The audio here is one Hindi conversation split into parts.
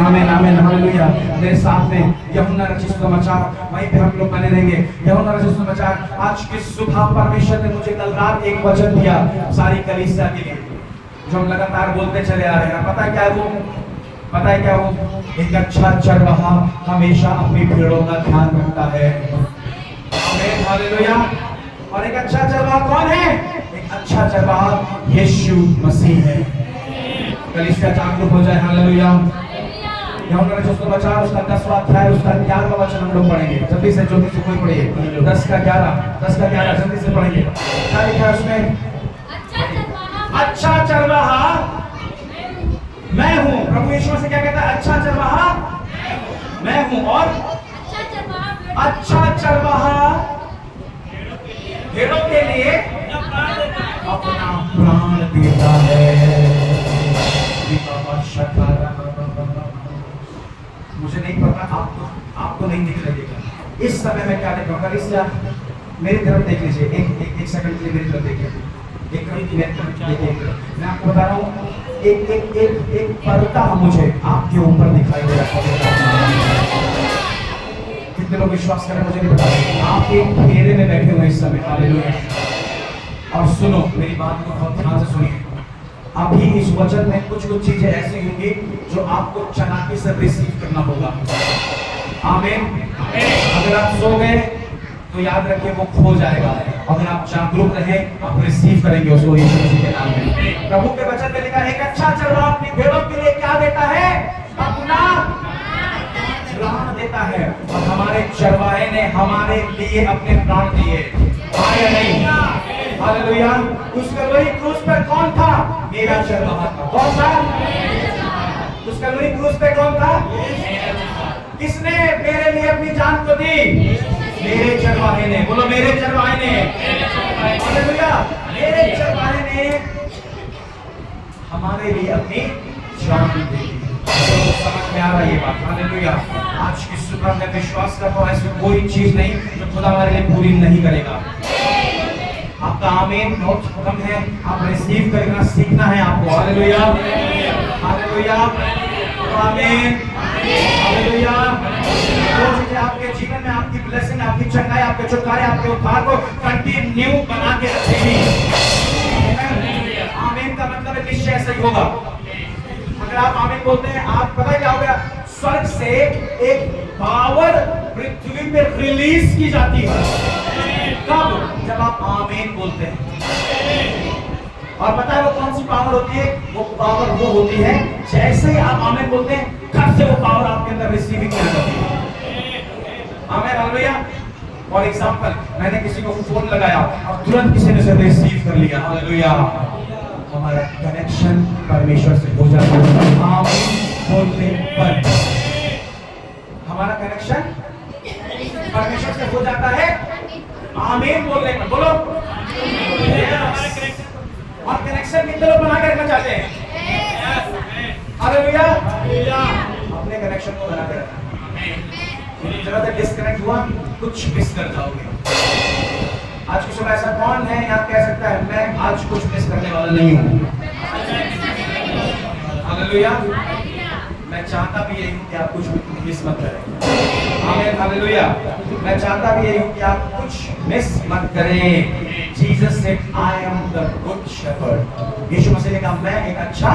आमीन आमीन हालेलुया। मेरे साथ में यूहन्ना रचित सुसमाचार, वहीं पे हम लोग बने रहेंगे। यूहन्ना रचित सुसमाचार, आज की सुबह परमेश्वर ने मुझे कल रात एक वचन दिया सारी कलीसिया के लिए, जो हम लगातार बोलते चले आ रहे हैं। पता है क्या है वो? पता है क्या वो? एक अच्छा चरवाहा हमेशा अपनी भेड़ों का ध्यान रखता है। आमीन हालेलुया। और एक अच्छा चरवाहा कौन है? एक अच्छा चरवाहा यीशु मसीह है। कलीसिया जागरूक हो जाए। हालेलुया। यूहन्ना रचित सुसमाचार उसका 10वां अध्याय उसका 11वां वचन हम लोग पढ़ेंगे। जल्दी से कोई पढ़िए। 10 का 11 जल्दी से पढ़ेंगे। क्या लिखा है उसमें? अच्छा चरवाहा मैं हूँ। प्रभु यीशु से क्या कहता है? अच्छा चरवाहा मैं हूँ और अच्छा चरवाहा भेड़ों के लिए अपना प्राण देता है। मुझे नहीं पता आपको नहीं दिख लगेगा इस समय मैं क्या देख रहा हूँ। मेरी तरफ देख लीजिए, एक सेकंड के लिए मेरी तरफ देखिए। मैं आपको बता रहा हूँ, एक पर्दा मुझे आपके ऊपर दिखाई दे रहा है। कितने लोग विश्वास करें मुझे नहीं पता। आप एक घेरे में बैठे हुए इस समय। हालेलुया। और सुनो मेरी बात को बहुत ध्यान से सुनिए। अभी इस वचन में कुछ चीजें ऐसी होंगी जो आपको चालाकी से रिसीव करना होगा। आमीन। अगर आप सो गए तो याद रखिए वो खो जाएगा। अगर आप जागरूक रहे आप रिसीव करेंगे उसको यीशु मसीह के नाम में। प्रभु के वचन में लिखा है एक अच्छा चरवाहा अपनी भेड़ों के लिए क्या देता है? अपना प्राण देता है। और हमारे चरवाहे ने हमारे लिए अपने प्राण दिए, आया नहीं? हालेलुया। उस कलवरी क्रूस पर कौन था? मेरा चरवाहा था। कौन था? उस कलवरी क्रूस पे कौन था? किसने मेरे लिए अपनी जान को दी? मेरे चरवाहे ने। बोलो मेरे चरवाहे ने। हालेलुया। मेरे चरवाहे ने हमारे लिए अपनी जान दी। तो समझ में आ रहा है ये बात? हालेलुया। आज की सुबह में विश्वास करता हूं ऐसी कोई चीज नहीं जो खुदा हमारे लिए पूरी नहीं करेगा। आपका आमीन बहुत कम है, आप रिसीव करना सीखना है आपको। हालेलुया हालेलुया आमीन हालेलुया। वो चीजें आपके जीवन में आपकी ब्लेसिंग, आपकी चंगाई, आपके छुटकारे, आपके उद्धार को कंटिन्यू बना के रखेगी। आमीन का मतलब निश्चय ऐसा ही होगा। अगर आप आमीन बोलते हैं, आप पता क्या हो गया? स्वर्ग से एक पावर पृथ्वी पे रिलीज की जाती है। कब? जब आप आमीन बोलते हैं। और पता है वो कौन सी पावर होती है? वो पावर वो होती है जैसे ही आप आमीन बोलते हैं कब से वो पावर आपके अंदर रिसीविंग कर जाती है। आमीन हालेलुया। फॉर एग्जांपल मैंने किसी को फोन लगाया और तुरंत किसी ने उसे रिसीव कर लिया। हालेलुया। हमारा कनेक्शन परमेश्वर से हो जाता है आमीन बोलने पर। हमारा कनेक्शन परमेश्वर से हो जाता है आमीन बोलने पर। बोलो। और कनेक्शन कितने लोग बना के रखना चाहते हैं? हालेलुया। अपने कनेक्शन को बना के रखना। जरा सा डिस्कनेक्ट हुआ कुछ मिस कर जाओगे। आज की सुबह ऐसा कौन है यहाँ कह सकता है मैं आज कुछ मिस करने वाला नहीं हूँ? हालेलुया। मैं चाहता भी यही हूँ कि आप कुछ मिस मत करें। आमीन हालेलुया। मैं चाहता भी यही हूँ कि आप कुछ मिस मत करें। Jesus said I am the good shepherd. Yeshu Masih ने कहा मैं एक अच्छा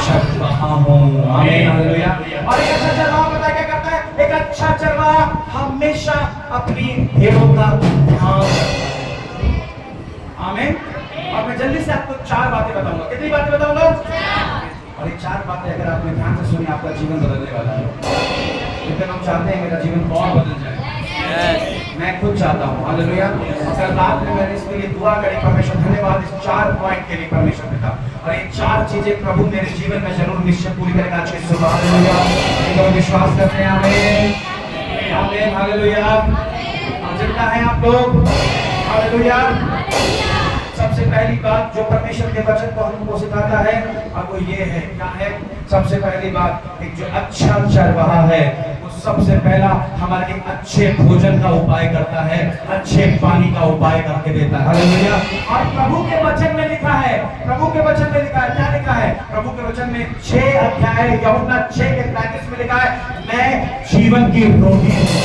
चरवाहा हूँ। आमीन हालेलुया। और एक अच्छा चरवाहा पता क्या करता है? एक अच्छा चरवाहा हमेशा अपनी भेड़ों का ध्यान रखता है। आमीन। और मैं जल्दी से आपको 4 बातें बताऊंगा। कितनी बातें बताऊंगा? और ये 4 बातें अगर आपने ध्यान से सुनी आपका जीवन बदलने वाला है। क्योंकि हम चाहते हैं मेरा जीवन और बदल जाए। मैं खुद चाहता हूँ। हालेलुया। कल रात में मैंने इसके लिए दुआ करी। परमेश्वर धन्यवाद इस 4 पॉइंट के लिए परमेश्वर पिता। और ये 4 चीजें प्रभु मेरे जीवन में जरूर निश्चय पूरी करेगा आज की सुबह। हालेलुया। तो विश्वास करते हैं। आमीन आमीन हालेलुया। जितना है आप लोग हालेलुया। सबसे पहली बात जो परमेश्वर के वचन को हमको सिखाता है और वो ये है, क्या है? सबसे पहली बात, एक जो अच्छा चरवाहा है वो सबसे पहला हमारे एक अच्छे भोजन का उपाय करता है, अच्छे पानी का उपाय करके देता है। हालेलुया। और प्रभु के वचन में लिखा है, प्रभु के वचन में लिखा है, क्या लिखा है? प्रभु के वचन में 6 अध्याय यूहन्ना 6 के 35 में लिखा है, मैं जीवन की रोटी हूं।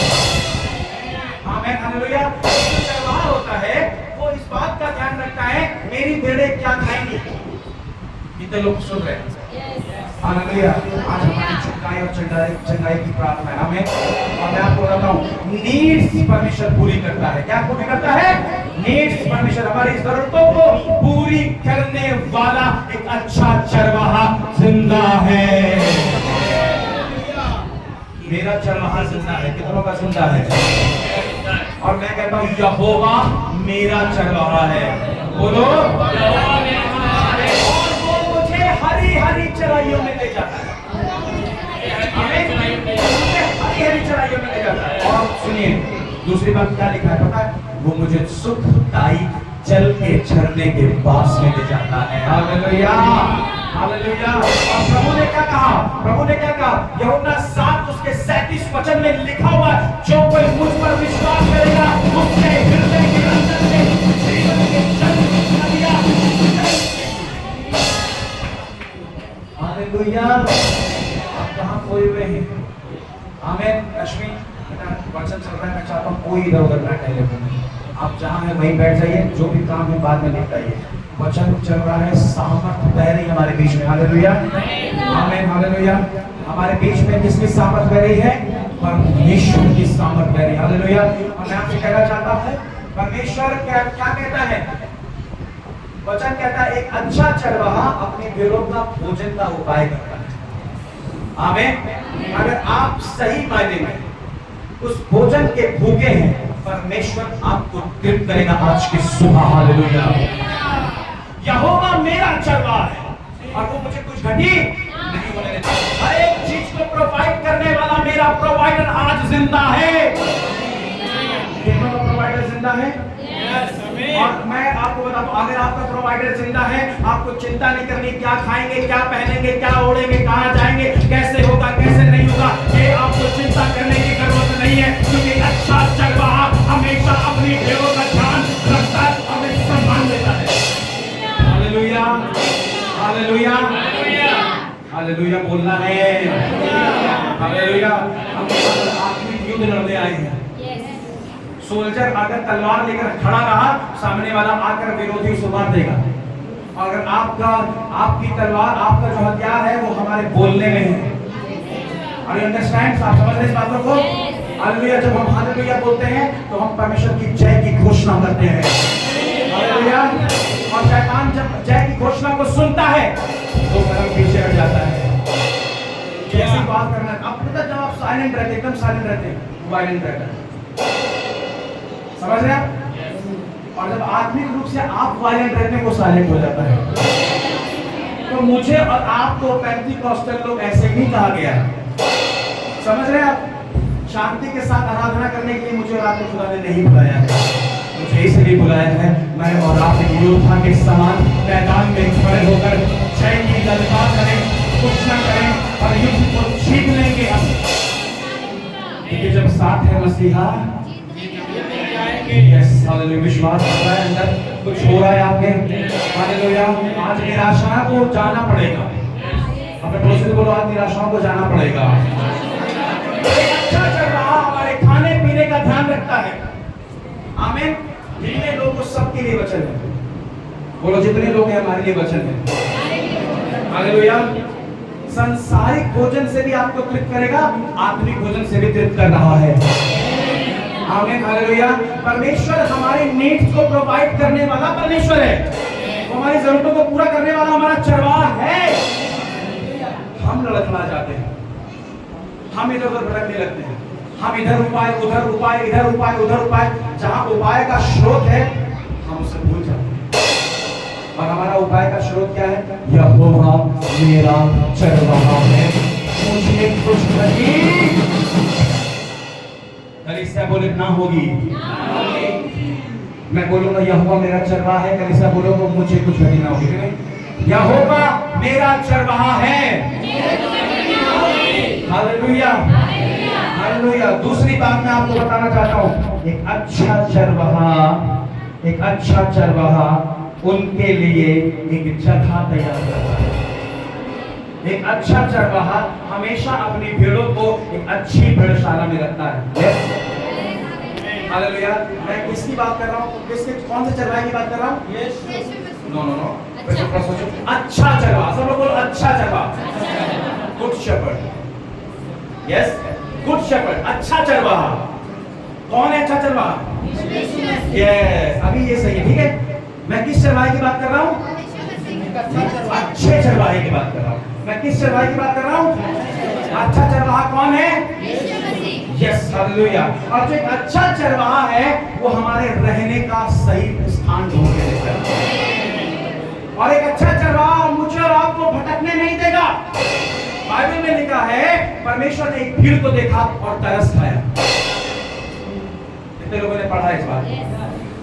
आमीन, हालेलुया। जो चरवाहा होता है वो इस बात का ध्यान रखता है मेरी भेड़ें क्या खाएंगी। कितने लोग सुन रहे हैं? हालेलुया। आज हमारी चुकाई और चंगाई की प्रार्थना है हमें। और मैं आपको बताऊं, नीड्स परमेश्वर पूरी करता है। क्या पूरी करता है? नीड्स परमेश्वर हमारी जरूरतों को पूरी करने वाला एक अच्छा चरवाहा जिंदा है। मेरा चरवाहा जिंदा है। कितनों का जिंदा है? और मैं कहता हूं यहोवा मेरा चरवाहा है। बोलो, हरी हरी चराइयों में ले जाता है। हरी हरी चराइयों में ले जाता है। और सुनिए दूसरी बात क्या लिखा है पता है? वो मुझे सुखदाई जल के झरने के पास में ले जाता है। Hallelujah, hallelujah. और प्रभु ने क्या कहा? प्रभु ने क्या कहा? यूहन्ना 7 उसके 37 वचन में लिखा हुआ, जो कोई मुझ पर विश्वास करेगा उसके हृदय के अंदर से जीवन के जल नदियां। हालेलुया। आप कहाँ खोए हुए हैं? आमीन। लक्ष्मी वचन चल रहा है, मैं चाहता हूँ कोई इधर उधर ना टहले। आप जहाँ हैं वहीं बैठ जाइए, जो भी काम है बाद में निपटाइए। वचन चल रहा है, सामर्थ बह रही हमारे बीच में। हालेलुया, आमीन, हालेलुया। हमारे बीच में किसकी सामर्थ बह रही है? परमेश्वर की सामर्थ बह रही है। हालेलुया। और मैं आपसे कहना चाहता हूँ, परमेश्वर क्या कहता है? वचन कहता है एक अच्छा चरवाहा अपनी भेड़ों का भोजन का उपाय करता है। आमीन। अगर आप सही मायने में उस भोजन के भूखे हैं, परमेश्वर आपको तृप्त करेगा आज की सुबह। हालेलुया। यहोवा मेरा चरवाहा है और वो मुझे कुछ घटी नहीं होने देता। हर एक चीज को प्रोवाइड करने वाला मेरा प्रोवाइडर आज जिंदा है। प्रोवाइडर जिंदा है। और मैं आपको बता दूं, अगर आपका प्रोवाइडर जिंदा है, आपको चिंता नहीं करनी क्या खाएंगे, क्या पहनेंगे, क्या ओढ़ेंगे, कहां जाएंगे, कैसे होगा, कैसे नहीं होगा, ये आपको चिंता करने की जरूरत नहीं है। क्योंकि अच्छा चरवाहा हमेशा अपनी भेड़ों का ध्यान रखता है, हमें सम्मान देता है। हालेलुया, हालेलुया, हालेलुया बोलना है। हालेलुया। हम आत्मिक युद्ध लड़ने आए हैं। सोल्जर अगर तलवार लेकर खड़ा रहा, सामने वाला आकर विरोधी उसे मार देगा। अगर आपकी तलवार, आपका जो हथियार है वो हमारे बोलने में है। और अंडरस्टैंड? आप समझ रहे इस बातों को? हालेलुया। जब हम हालेलुया बोलते हैं तो हम परमेश्वर की जय की घोषणा करते हैं। हालेलुया। और शैतान जब जय की घोषणा को सुनता है तो कदम पीछे हट जाता है। जैसी बात करना, आप पता जब आप साइलेंट रहते, एकदम साइलेंट रहते, वायलेंट रहता है। समझ रहे हैं? और जब आत्मिक रूप से आप वायलेंट रहते हैं वो साइलेंट हो जाता है। तो मुझे और आपको पेंटिकॉस्टल लोग ऐसे ही कहा गया है। समझ रहे हैं आप? शांति के साथ आराधना करने के लिए मुझे और आपको खुदा ने नहीं बुलाया है। मुझे इसलिए बुलाया है, मैं और आप एक योद्धा के समान मैदान में खड़े होकर जय की ललकार करें, घोषणा करें और युद्ध को जीत लेंगे हम। क्योंकि जब साथ है मसीहा, यस, हालेलुया। विश्वास कर रहा है, अंदर कुछ हो रहा है आपके। हालेलुया। आज निराशा को जाना पड़ेगा। अपने पड़ोसी को बोलो, आज निराशाओं को जाना पड़ेगा। अच्छा चरवाहा हमारे खाने पीने का ध्यान रखता है। आमीन। जितने लोग सबके लिए वचन है, बोलो जितने लोग हैं हमारे लिए वचन है। हालेलुया। संसारिक भोजन से भी आपको तृप्त करेगा, आत्मिक भोजन से भी तृप्त कर रहा है। आमीन, हालेलुया। परमेश्वर हमारे नीड्स को प्रोवाइड करने वाला परमेश्वर है। हमारी जरूरतों को पूरा करने वाला हमारा चरवाहा है। हम लड़खड़ा जाते हैं, हम इधर उधर भटकने लगते हैं, हम इधर उपाय उधर उपाय, इधर उपाय उधर उपाय, जहां उपाय का स्रोत है हम उसे भूल जाते हैं। और हमारा उपाय का स्रोत क्या है? यहोवा मेरा चरवाहा है, मुझे कुछ नहीं। कलीसिया बोले ना होगी। मैं बोलूंगा यहोवा मेरा चरवाहा है, कलीसिया बोलोगे मुझे कुछ नहीं ना होगी। यहोवा मेरा चरवाहा है। हालेलुया। हालेलुया। दूसरी बात मैं आपको बताना चाहता हूँ, एक अच्छा चरवाहा उनके लिए एक जगह तैयार करता है। एक अच्छा चरवाहा हमेशा अपनी भेड़ों को एक अच्छी भेड़शाला में रखता है। हालेलुया। मैं किसकी बात कर रहा हूँ? कौन से चरवाहे की बात कर रहा हूँ? नो नो नो, अच्छा चरवाहा। सब लोग बोलो अच्छा चरवाहा। Good shepherd. Yes, good shepherd, अच्छा चरवाहा। कौन है अच्छा चरवाहा? यस, अभी ये सही है, ठीक है। मैं किस चरवाहे की बात कर रहा हूँ? अच्छे चरवाहे की बात कर रहा हूँ। मैं किस चरवाहे की बात कर रहा हूँ? अच्छा चरवाहा कौन है? Yes, hallelujah. और जो एक अच्छा चरवाहा है वो हमारे रहने का सही स्थान ढूंढ के देता है। और एक अच्छा चरवाहा मुझे और आपको भटकने नहीं देगा। बाइबल में लिखा है परमेश्वर ने एक भीड़ को देखा और तरस खाया। कितने लोगों ने पढ़ा इस बात?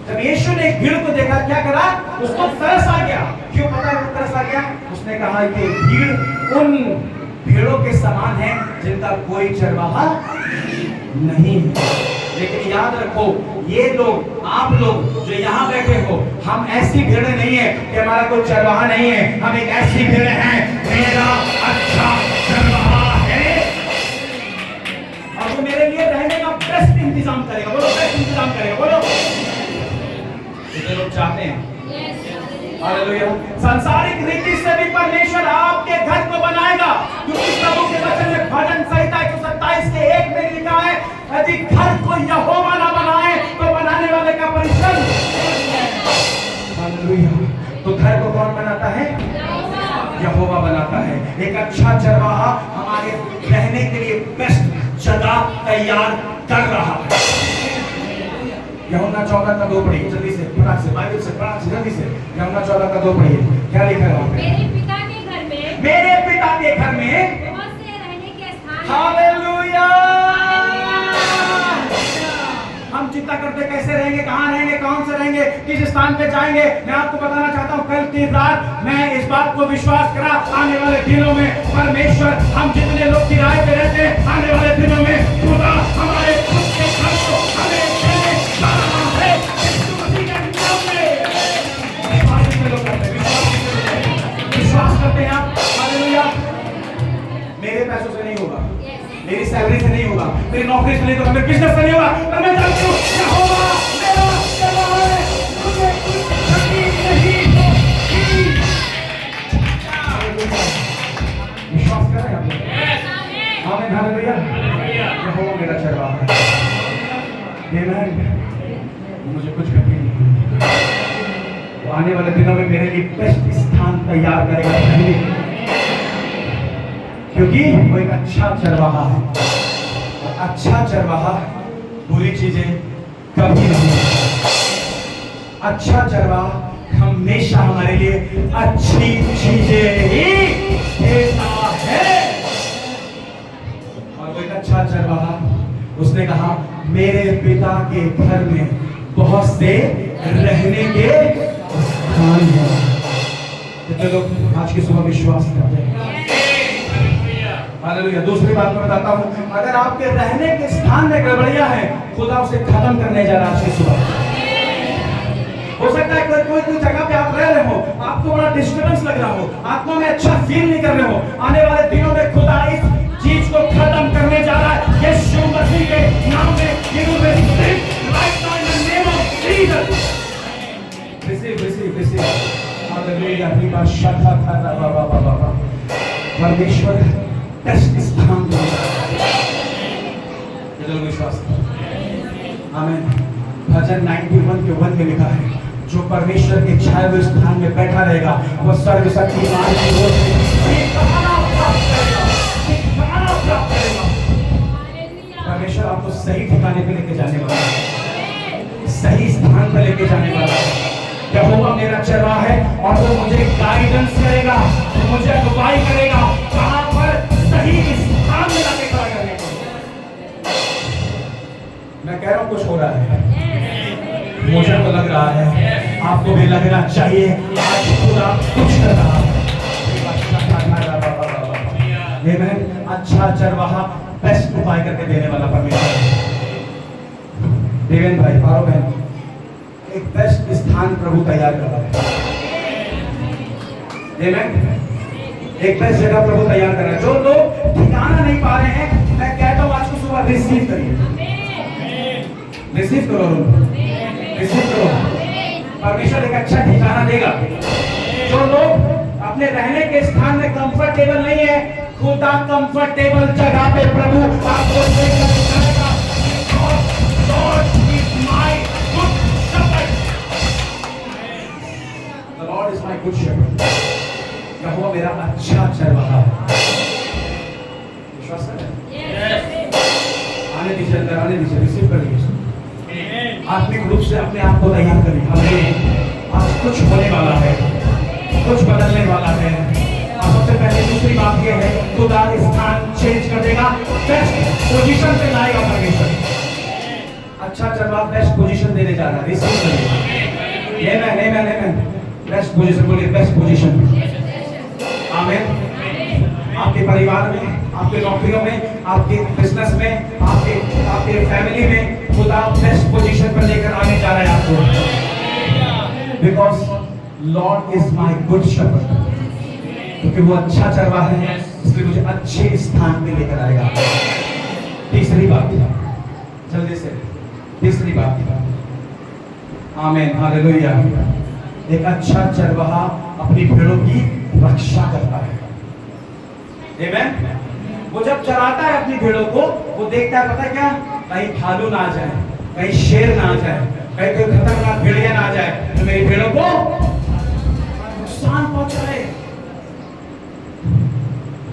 जब यीशु ने एक भीड़ को देखा, क्या करा? उसको तरस आ गया। क्यों पता है वो तरस आ गया? उसने कहा कि भीड़ उन भेड़ों के समान है जिनका कोई चरवाहा नहीं है। लेकिन याद रखो, ये लोग, आप लोग जो यहाँ बैठे हो, हम ऐसी भेड़ें नहीं है कि हमारा कोई चरवाहा नहीं है। हम एक ऐसी भेड़ें हैं, मेरा अच्छा चरवाहा है और वो मेरे लिए रहने का बेस्ट इंतजाम करेगा। बोलो बेस्ट इंतजाम करेगा। बोलो जितने लोग चाहते हैं। हालेलुया। सांसारिक रीति से भी परमेश्वर आपके घर को बनाएगा, क्योंकि प्रभु के वचन में भजन संहिता 127 के 1 में लिखा है, यदि घर को यहोवा ना बनाए तो बनाने वाले का परिश्रम। हालेलुया। तो घर को कौन बनाता है? यहोवा बनाता है। एक अच्छा चरवाहा हमारे रहने के लिए बेस्ट जगह तैयार कर रहा है। यूहन्ना 14 का 2 पढ़िए जल्दी से, फटाक से, बाइबल से फटाक से, जल्दी से। यूहन्ना 14 का 2 पढ़िए। क्या लिखा है वहां पे? मेरे पिता के घर में बहुत से रहने के स्थान हैं। हालेलुया। हम चिंता करते कैसे रहेंगे, कहाँ रहेंगे, कौन से रहेंगे, किस स्थान पे जाएंगे। मैं आपको बताना चाहता हूँ, कल की रात मैं इस बात को विश्वास करा, आने वाले दिनों में परमेश्वर, हम जितने लोग किराए पे रहते हैं, आने वाले दिनों में खुदा हमारे खुद के घर को हमें देने जा रहा है। यीशु मसीह के नाम में विश्वास करते हैं आप? हालेलुया। मेरे पैसों से नहीं होगा, मेरी सैलरी से नहीं होगा, मेरी नौकरी से नहीं होगा, मेरे बिजनेस से नहीं होगा। मैं जानती हूँ यहोवा मेरा चरवाहा है, मुझे कुछ तकलीफ नहीं होगी। विश्वास कर रहे हैं आप लोग? आमीन, हालेलुया। यहोवा मेरा चरवाहा है। आमीन। मुझे कुछ कमी नहीं। वो आने वाले दिनों में मेरे लिए बेस्ट स्थान तैयार करेगा, क्योंकि वो एक अच्छा चरवाहा है। अच्छा चरवाहा बुरी चीजें कभी नहीं। अच्छा चरवाहा हमेशा हमारे लिए अच्छी चीजें ही देता है। और वो एक अच्छा चरवाहा, उसने कहा मेरे पिता के घर में बहुत से रहने के स्थान हैं। कितने लोग आज की सुबह विश्वास करते हैं? हालेलुया। दूसरी बात मैं बताता हूँ, अगर आपके रहने के स्थान में गड़बड़ियां हैं, खुदा उसे खत्म करने जा रहा है आज की सुबह। हो सकता है कोई जगह पे आप रह रहे हो, आपको बड़ा डिस्टर्बेंस लग रहा हो, आत्मा में अच्छा फील नहीं कर रहे हो। आने वाले दिनों में खुदा इस चीज को खत्म करने जा रहा है यीशु मसीह के नाम में। You will receive right now in the name of Jesus. Receive. Hallelujah. Riba शाखा खाना बाबा। परमेश्वर टेस्ट स्थान विश्वास। आमीन। भजन 91 के 1 में लिखा है, जो परमेश्वर के छाए हुए स्थान में बैठा रहेगा वह स्वर्ग शक्तिमान की ओर से परमेश्वर आपको सही ठिकाने पे लेके जाने वाला है, सही स्थान पर लेके जाने वाला है। यहोवा मेरा चरवाहा है और वो मुझे गाइडेंस करेगा, मुझे अगुवाई करेगा, कहां पर सही स्थान में लाके खड़ा करने को। मैं कह रहा हूं कुछ हो रहा है, मुझे तो लग रहा है, आपको भी लगना चाहिए आज खुदा कुछ कर रहा है। अच्छा चरवाहा बेस्ट उपाय करके देने वाला परमेश्वर है। देवेंद्र भाई, पारो बहन, एक बेस्ट स्थान प्रभु तैयार कर रहा है। आमेन। एक बेस्ट जगह प्रभु तैयार कर रहा है। जो लोग ठिकाना नहीं पा रहे हैं, मैं कहता हूं आज को सुबह रिसीव करिए, रिसीव करो, रिसीव करो। परमेश्वर एक अच्छा ठिकाना देगा। जो लोग अपने रहने के स्थान में कंफर्टेबल नहीं है, खुदा कंफर्टेबल जगह पे प्रभु आपको लेकर जाएगा। God is my good shepherd. The Lord is my good shepherd. यहोवा मेरा अच्छा चरवाहा है। विश्वास करें? Yes. आने दीजिए अंदर, आने दीजिए, रिसीव कर लीजिए। आत्मिक रूप से अपने आप को तैयार करिए। हमें आज कुछ होने वाला है, कुछ बदलने वाला है। और सबसे पहले दूसरी बात यह है, खुदा स्थान चेंज कर देगा, बेस्ट पोजीशन पे लाएगा परमेश्वर। अच्छा चरवाहा बेस्ट पोजीशन देने जा रहा है। रिसीव करिए। ये मैं बेस्ट पोजीशन, बोलिए बेस्ट पोजीशन। आमीन। आपके परिवार में, आपके नौकरियों में, आपके बिजनेस में, आपके फैमिली में खुदा बेस्ट पोजीशन पर लेकर आने जा रहा है आपको। Because Lord is my good shepherd, क्योंकि वो अच्छा चरवाहा है, इसलिए मुझे अच्छे स्थान पे लेकर आएगा। तीसरी बात, जल्दी से तीसरी बात, आमीन, हालेलुया। एक अच्छा चरवाहा अपनी भेड़ों की रक्षा करता है। आमीन। वो जब चराता है अपनी भेड़ों को, वो देखता है, पता है क्या, कहीं भालू ना आ जाए, कहीं शेर ना आ जाए, कहीं कोई खतरनाक भेड़िया ना आ जाए तो मेरी भेड़ों को नुकसान पहुंचाए।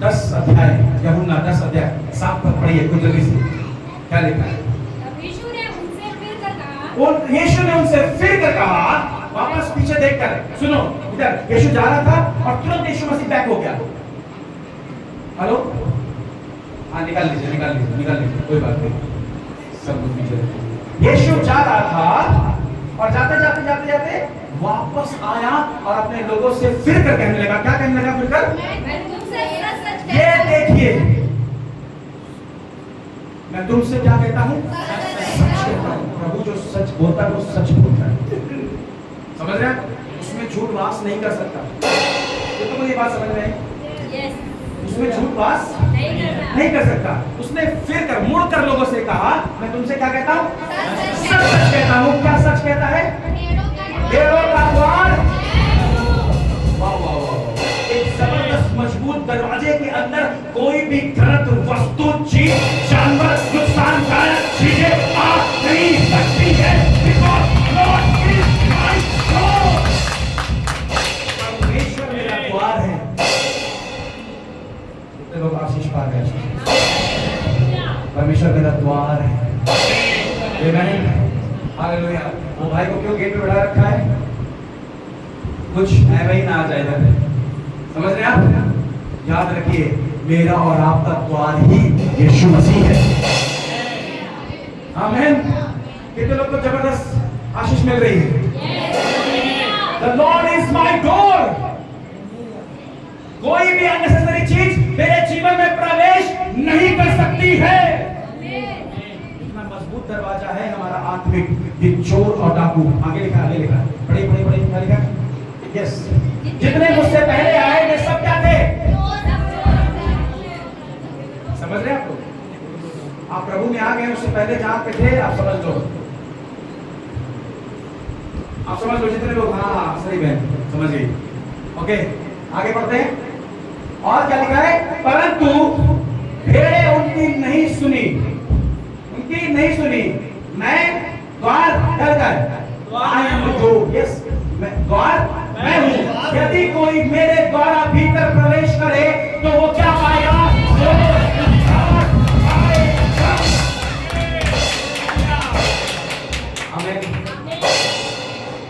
10 अध्याय, यूहन्ना 10 अध्याय 7 तक पढ़िए कुछ जल्दी से। क्या लिखा है? यीशु ने उनसे फिर कर कहा, और यीशु ने उनसे फिर कर कहा, वापस पीछे देखकर, सुनो इधर, यीशु जा रहा था और तुरंत यीशु मसीह बैक हो गया। हेलो, हाँ निकाल लीजिए, कोई बात नहीं, सब कुछ पीछे। यीशु जा रहा था और जाते जाते वापस आया और अपने लोगों से फिर कर कहने लगा। क्या कहने लगा? फिर कर, मैं तुमसे सच ये देखिए, मैं तुमसे क्या कहता हूँ? सच कहता हूँ। प्रभु जो सच बोलता है वो सच बोलता है, समझ रहे हैं? उसमें झूठ वास नहीं कर सकता। तो मुझे बात समझ रहे हैं? उसमें झूठ वास नहीं कर सकता। उसने फिर कर मुड़ कर लोगों से कहा, मैं तुमसे क्या कहता हूँ? सच कहता हूँ। क्या सच कहता है? भेड़ों का द्वार। वाह वाह वाह, एक जबरदस्त मजबूत दरवाजे के अंदर कोई भी गलत वस्तु, चीज, जानवर, नुकसानदायक चीजें आ नहीं सकती है। Because God is my God. परमेश्वर मेरा द्वार है। कितने लोग आशीष पा गए? परमेश्वर मेरा द्वार है। आमीन, हालेलुया। वो भाई को क्यों गेट पे बैठा रखा है? कुछ है भाई ना आ जाए इधर, समझ रहे आप? याद रखिए, मेरा और आपका द्वार ही यीशु मसीह है। आमीन। कितने लोग को जबरदस्त आशीष मिल रही है? The Lord is my door. कोई भी अननेसेसरी चीज मेरे जीवन में प्रवेश नहीं कर सकती है। इतना मजबूत दरवाजा है हमारा आत्मिक। ये चोर और डाकू, आगे लिखा, पढ़िए क्या लिखा? यस, जितने मुझसे पहले आए वे सब क्या थे? समझ रहे हैं आप लोग? आप प्रभु में आ गए, उससे पहले जहां पे थे आप समझ लो, जितने लोग, हाँ सही बहन समझ गई। ओके, आगे बढ़ते हैं। और क्या लिखा है? परंतु भेड़ें उनकी नहीं सुनी, मैं द्वार यस, मैं द्वार मैं हूं। यदि कोई मेरे द्वारा भीतर प्रवेश करे तो वो क्या पाएगा? आमीन।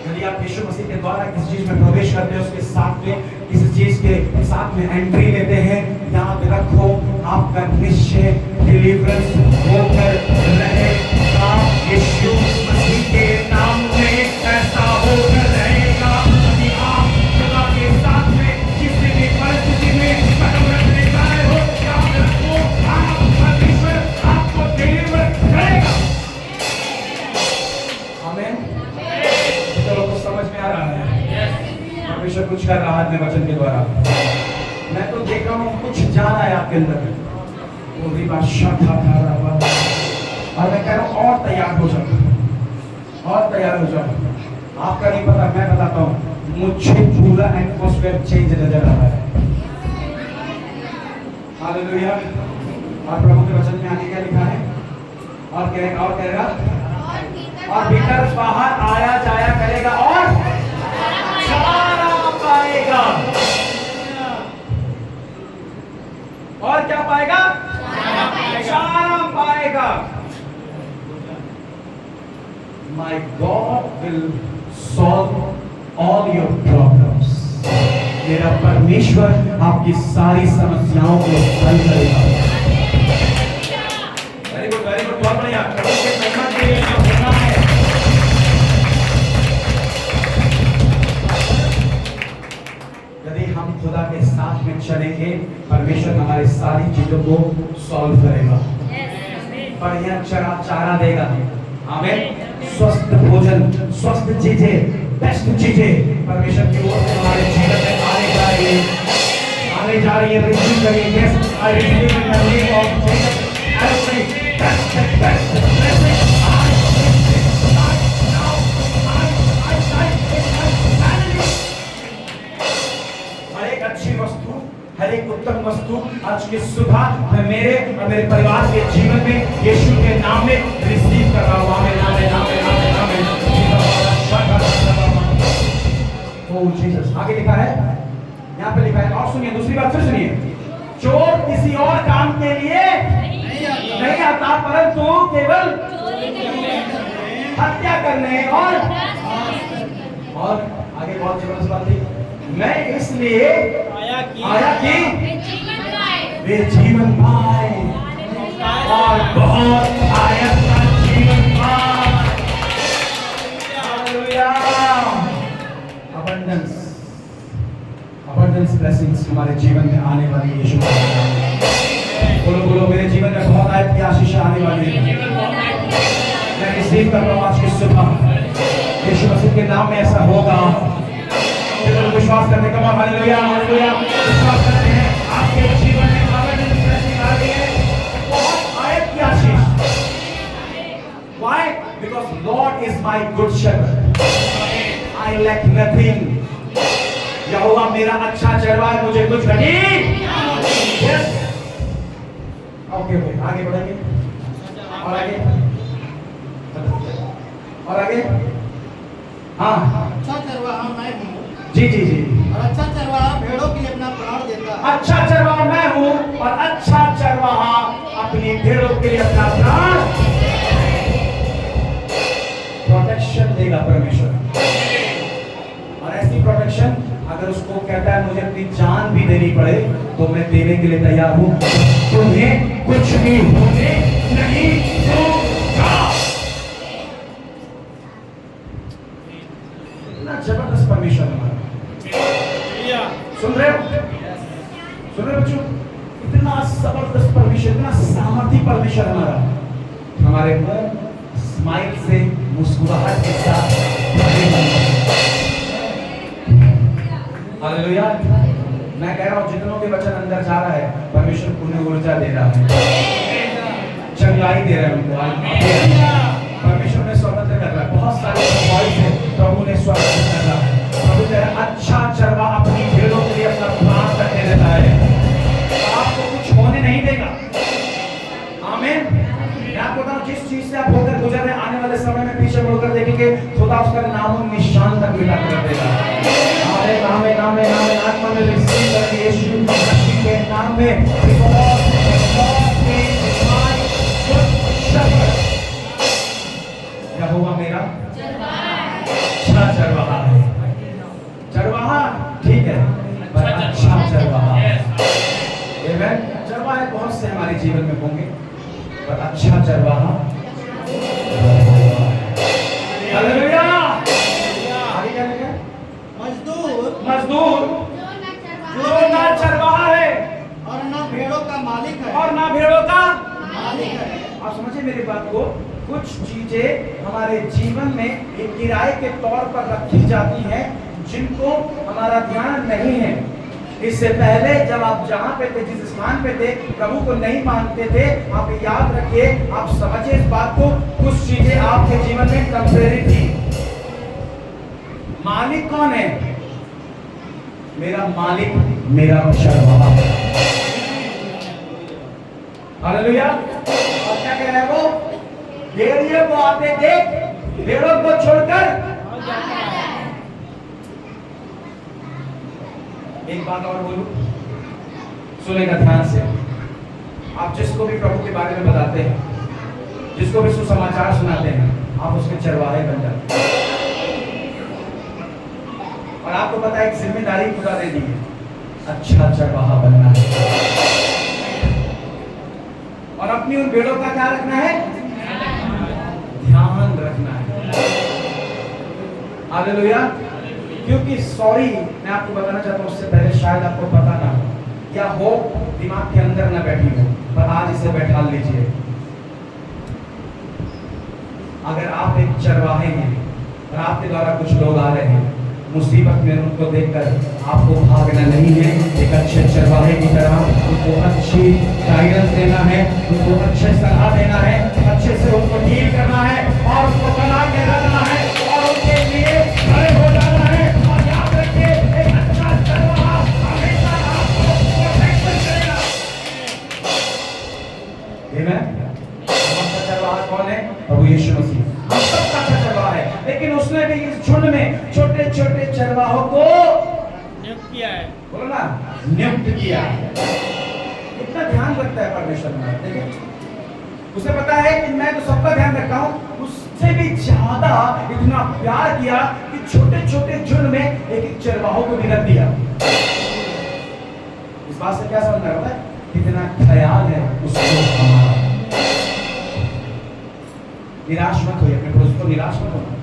यदि आप यीशु मसीह के द्वारा किसी चीज में प्रवेश करते हैं, उसके साथ में किसी चीज के साथ में एंट्री लेते हैं, याद रखो आपका निश्चय डिलीवरेंस होकर रहेगा। यीशु मसीह के नाम में ऐसा होकर रहेगा। यदि आप खुदा के साथ में किसी भी परिस्थिति में कदम रखने जा रहे हो, याद रखो आप परमेश्वर अपने वचन के द्वारा। मैं तो देख रहा हूँ कुछ जाना है आपके अंदर, वो भी बादशाह था और मैं कह रहा हूँ और तैयार हो जाओ, और तैयार हो जाओ। आपका नहीं पता, मैं बताता हूँ, मुझे पूरा एटमॉस्फेयर चेंज नजर आ रहा है। हालेलुया। और प्रभु के वचन में आगे क्या लिखा है? और कहेगा और भीतर बाहर आया जाया करेगा और आराम पाएगा। और क्या पाएगा? आराम पाएगा। My God will solve all your problems. मेरा परमेश्वर आपकी सारी समस्याओं को हल करेगा। वेरी गुड, बहुत बढ़िया। प्रभु के महिमा के लिए जो होना है, यदि हम खुदा के साथ में चलेंगे, परमेश्वर हमारी सारी चीजों को सॉल्व करेगा, बढ़िया चारा देगा। आमीन। स्वस्थ भोजन, स्वस्थ चीजें, बेस्ट चीजें परमेश्वर की ओर से हमारे जीवन में आने जा रही है। रिसीव करिए। Yes, I receive in the name of Jesus every best blessing. हर एक अच्छी वस्तु, हर एक उत्तम वस्तु आज की सुबह मैं मेरे और मेरे परिवार के जीवन में यीशु के नाम में रिसीव कर रहा हूँ। आमीन, आमीन, आमीन, आमीन, आमीन। ओह जीसस। आगे लिखा है, यहाँ पे लिखा है, और सुनिए, दूसरी बात फिर सुनिए, चोर किसी और काम के लिए नहीं आता, परंतु केवल हत्या करने और आगे बहुत जबरदस्त बात थी, मैं इसलिए आया कि वे जीवन पाए और बहुत आयत का जीवन पाए। हालेलुया। अबंडेंस ब्लेसिंग्स हमारे जीवन में आने वाली है। यीशु बोलो, मेरे जीवन में बहुत आयत की आशीष आने वाली है। मैं रिसीव कर रहा हूँ आज की सुबह, यीशु मसीह के नाम में ऐसा होगा। विश्वास करने का, हालेलुया, हालेलुया, विश्वास करते हैं आपके जीवन में अबंडेंस ब्लेसिंग आ रही है, बहुत आयत की आशीष। Why? Because Lord is my good shepherd. I lack nothing. यहोवा मेरा अच्छा चरवाहा है, मुझे कुछ घटी। Yes. ओके, आगे बढ़ेंगे और आगे। हाँ, अच्छा चरवाहा मैं हूँ। जी। और अच्छा चरवाहा भेड़ों के लिए अपना प्राण देता है। अच्छा चरवाहा मैं हूँ और अच्छा चरवाहा अपनी भेड़ों के लिए अपना प्राण प्रोटेक्शन देगा परमेश्वर। और ऐसी प्रोटेक्शन अगर उसको कहता है मुझे अपनी जान भी देनी पड़े तो मैं देने के लिए तैयार हूँ। तुम्हें कुछ भी होने नहीं दूंगा। इतना जबरदस्त परमेश्वर हमारा। सुन रहे हो बच्चों? इतना जबरदस्त परमेश्वर, इतना सामर्थी परमेश्वर हमारा। हमारे मुंह स्माइल से, मुस्कुराहट के साथ हालेलुया। मैं कह रहा हूँ जितनों के वचन अंदर जा रहा है, परमेश्वर उन्हें ऊर्जा दे रहा है, चंगाई दे रहा है उनको। परमेश्वर ने स्वतंत्र कर रहा है। बहुत सारे वॉइस है, प्रभु ने स्वतंत्र कर रहा है। प्रभु कह रहा है अच्छा चरवाहा अपनी भेड़ों के लिए अपना प्राण करके देता है, आपको कुछ होने नहीं देगा। आमीन। मैं आपको बताऊं, जिस चीज से आप होकर गुजर रहे, आने वाले समय में पीछे मुड़कर देखेंगे, खुदा उसका नाम निशान तक मिटा कर देगा। नाम आत्मा में रिसीव करके यीशु मसीह के नाम में। यहोवा मेरा अच्छा चरवाहा है। चरवाहा ठीक है, पर अच्छा चरवाहा। आमीन। चरवाहे बहुत से हमारे जीवन में होंगे, पर अच्छा चरवाहा। हालेलुया। आगे क्या लिखा है? मजदूर जो ना चरवाहा है और ना भेड़ों का मालिक है। और ना भेड़ों का मालिक है। आप समझिए मेरी बात को। कुछ चीजें हमारे जीवन में एक किराए के तौर पर रखी जाती हैं, जिनको हमारा ध्यान नहीं है। इससे पहले जब आप जहां पे थे, जिस स्थान पे थे, प्रभु को नहीं मानते थे, आप याद रखिए, आप समझिए इस बात को, कुछ चीजें आपके जीवन में टेम्परेरी थी। मालिक कौन है? मेरा मालिक मेरा चरवाहा। हालेलुया। और क्या कह रहा है वो? भेड़िए को आते देख, भेड़ों को छोड़कर। एक बात और बोलूं, सुनेगा ध्यान से। आप जिसको भी प्रभु के बारे में बताते हैं, जिसको भी सुसमाचार सुनाते हैं, आप उसके चरवाहे बन जाते हैं। और आपको पता है, एक जिम्मेदारी खुदा दे दी है, अच्छा चरवाहा बनना है। और अपनी उन भेड़ों का क्या रखना है? ध्यान रखना है। हालेलुया। क्योंकि सॉरी, मैं आपको बताना चाहता हूं, उससे पहले शायद आपको पता ना हो या हो, दिमाग के अंदर ना बैठी हो, पर आज इसे बैठा लीजिए। अगर आप एक चरवाहे हैं और आपके द्वारा कुछ लोग आ रहे हैं मुसीबत में, उनको देखकर आपको भागना नहीं है। एक अच्छे चरवाहे की तरह उनको अच्छी गाइडेंस देना है, उनको अच्छे सलाह देना है, अच्छे से उनको डील करना है और उनको बना के रखना है और उनके लिए खड़े हो जाना है। और याद रखिए, एक अच्छा चरवाहा हमेशा आपको प्रोटेक्शन करेगा। आमीन। हमारा चरवाहा कौन है? प्रभु यीशु मसीह। हम सबका अच्छा चरवाहा है, लेकिन उसने भी इस झुंड में छोटे छोटे चरवाहों को नियुक्त किया है। बोलो ना, नियुक्त किया। इतना ध्यान रखता है परमेश्वर हमारा। देखिए, उसे पता है कि मैं तो सबका ध्यान रखता हूं, उससे भी ज्यादा इतना प्यार किया कि छोटे छोटे झुंड में एक एक चरवाहों को भी रख दिया। इस बात से क्या समझना होता है? कितना ख्याल है उसको हमारा। निराश मत होइए, अपने प्रोसेस को निराश मत होना।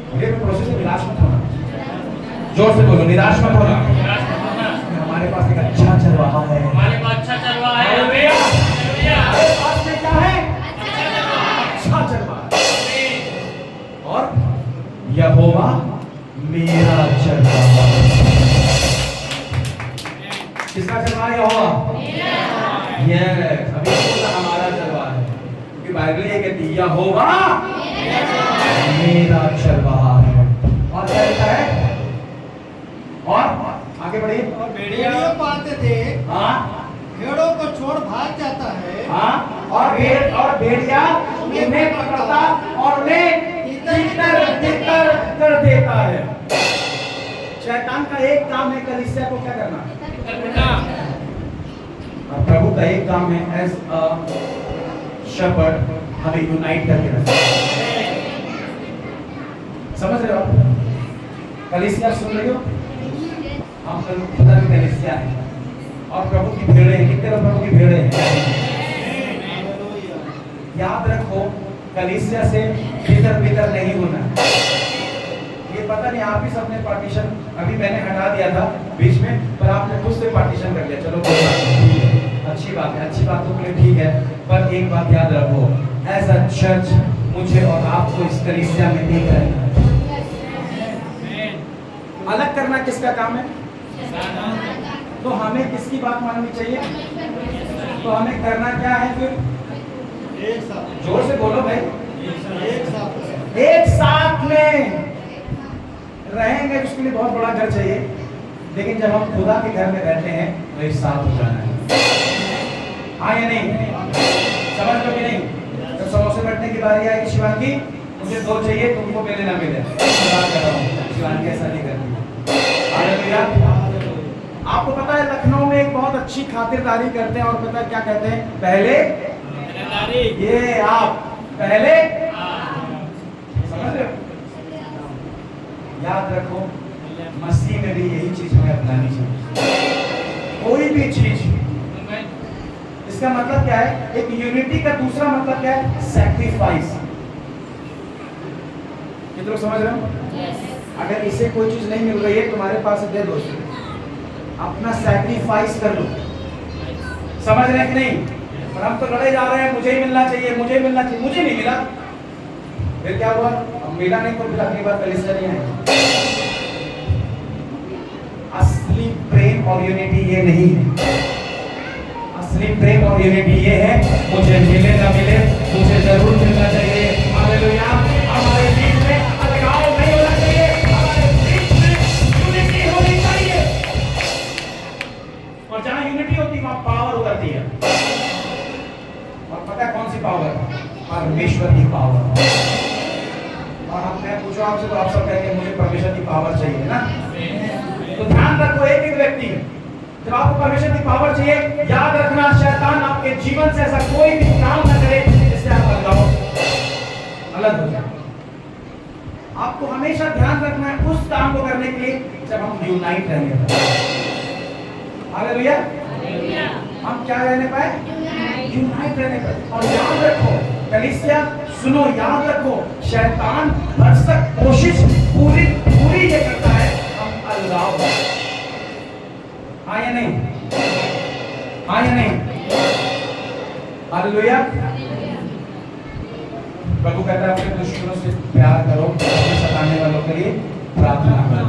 अपने प्रोसेस से निराश मत होना। जोर से बोलो, निराश मत होना। हमारे पास एक अच्छा चरवाहा है। हमारे पास अच्छा चरवाहा है। हालेलुया। हालेलुया। हमारे पास में क्या है? अच्छा चरवाहा। और यहोवा मेरा चरवाहा। किसका चरवाहा? यहोवा। यस, अभी बोला हमारा चरवाहा है, क्योंकि बाइबल ये कहती है यहोवा मेरा चरवाहा है। और क्या लिखा है? और आगे बढ़िए। और भेड़िए पालते थे, हाँ भेड़ों को छोड़ भाग जाता है। हाँ, और भेड़िया उन्हें पकड़ता और उन्हें तितर तितर कर देता है। शैतान का एक काम है कलीसिया को क्या करना, और प्रभु का एक काम है एज अ शेपर्ड हमें यूनाइट करके रखना। समझ रहे हो आप? कलीसिया सुन रही हो? हम खुदा की कलीसिया है और प्रभु की भेड़ें हैं। कितने लोग प्रभु की भेड़ें हैं? याद रखो, कलीसिया से भीतर भीतर नहीं होना। ये पता नहीं आप ही सबने पार्टीशन, अभी मैंने हटा दिया था बीच में, पर आपने खुद से पार्टीशन कर लिया। चलो कोई बात नहीं, अच्छी बात है, अच्छी बातों के लिए ठीक है। पर एक बात याद रखो, एज अ चर्च मुझे और आपको इस कलीसिया में एक रहना है। अलग करना किसका काम है? तो हमें किसकी बात माननी चाहिए? तो हमें करना क्या है फिर? एक साथ, जोर से बोलो भाई। एक साथ एक साथ में रहेंगे, उसके लिए बहुत बड़ा घर चाहिए, लेकिन जब हम खुदा के घर में रहते हैं तो एक साथ हो जाना है। हाँ या नहीं? समझ लो कि नहीं? जब समोसे बैठने की बारी आएगी शिवांगी, मुझे दो चाहिए, तुमको मिले ना मिले, शिवांगी ऐसा नहीं करती। हालेलुया। आपको पता है लखनऊ में एक बहुत अच्छी खातिरदारी करते हैं, और पता है क्या कहते हैं? पहले ये आप पहले, समझ रहे हो? याद रखो, मसीह में भी यही चीज हमें अपनानी चाहिए। कोई भी चीज, इसका मतलब क्या है? एक यूनिटी का दूसरा मतलब क्या है? सैक्रिफाइस। कितने लोग समझ रहे हो? अगर इसे कोई चीज नहीं मिल रही है तुम्हारे पास, दे दो, अपना सैक्रिफाइस कर लो। समझ रहे हैं कि नहीं? और हम तो लड़े जा रहे हैं, मुझे ही मिलना चाहिए, मुझे मिलना चाहिए, मुझे नहीं मिला, फिर क्या हुआ? अब मिला नहीं तो फिर अगली बार कलीसिया नहीं आएगा। और यूनिटी ये नहीं है। असली प्रेम और यूनिटी ये है, मुझे मिले ना मिले, मुझे जरूर मिलना चाहिए। हालेलुया। हमारे बीच में अलगाव नहीं होना चाहिए, हमारे बीच में यूनिटी होनी चाहिए। और जहां यूनिटी होती है वहां पावर उतरती है। और पता है कौन सी पावर? परमेश्वर की पावर। और हम मैं पूछूं आपसे तो आप सब कहेंगे मुझे परमेश्वर की पावर चाहिए ना। तो ध्यान रखो, एक एक व्यक्ति जब आपको परमेश्वर की पावर चाहिए, याद रखना शैतान आपके जीवन से ऐसा कोई भी काम न करे जिससे आप अलग हो जाए। आपको हमेशा ध्यान रखना है उस काम को करने के लिए जब हम यूनाइट रहेंगे। हालेलुया। हम क्या रहने पाए? यूनाइट रहने पाए। और याद रखो कलीसिया, सुनो, याद रखो, शैतान भरसक कोशिश पूरी ये करता है हम अलगाव। हाँ या नहीं? हाँ या नहीं? हालेलुया। प्रभु कहता है अपने दुश्मनों से प्यार करो, सताने वालों के लिए प्रार्थना करो।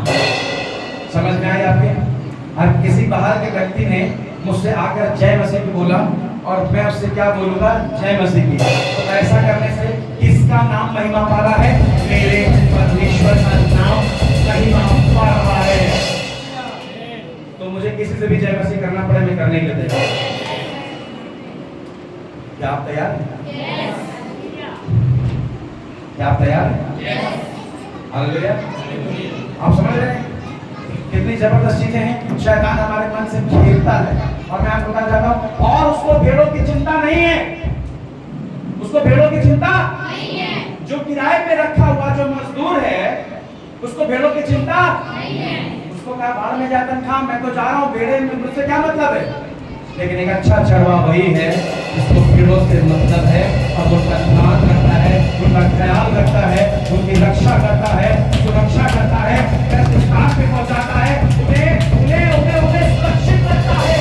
समझ में आई आपके? और किसी बाहर के व्यक्ति ने मुझसे आकर जय मसीह की बोला और मैं उससे क्या बोलूंगा? जय मसीह की। तो ऐसा करने से किसका नाम महिमा पा रहा है? मेरे परमेश्वर का नाम महिमा पा रहा है। तो मुझे किसी से भी जय मसीह करना पड़े, मैं करने के लिए तैयार। क्या आप तैयार हैं? क्या आप तैयार हैं? हालेलुया। आप समझ रहे हैं कितनी जबरदस्त चीजें हैं? शैतान हमारे मन से खेलता है और मैं आपको बताना चाहता हूं, और उसको भेड़ों की चिंता नहीं है। उसको भेड़ों की चिंता नहीं है। जो किराए पे रखा हुआ जो मजदूर है उसको भेड़ों की चिंता नहीं है। उसको कहा बाहर में जा तनख्वाह, मैं तो जा रहा हूँ, भेड़े में मुझसे क्या मतलब है? लेकिन एक अच्छा चरवा वही है जिसको भेड़ों से मतलब है और उनका ध्यान रखता है, उनका ख्याल रखता है, उनकी रक्षा करता है, सुरक्षा करता है, स्थान पे पहुंचाता है, उन्हें सुरक्षित रखता है।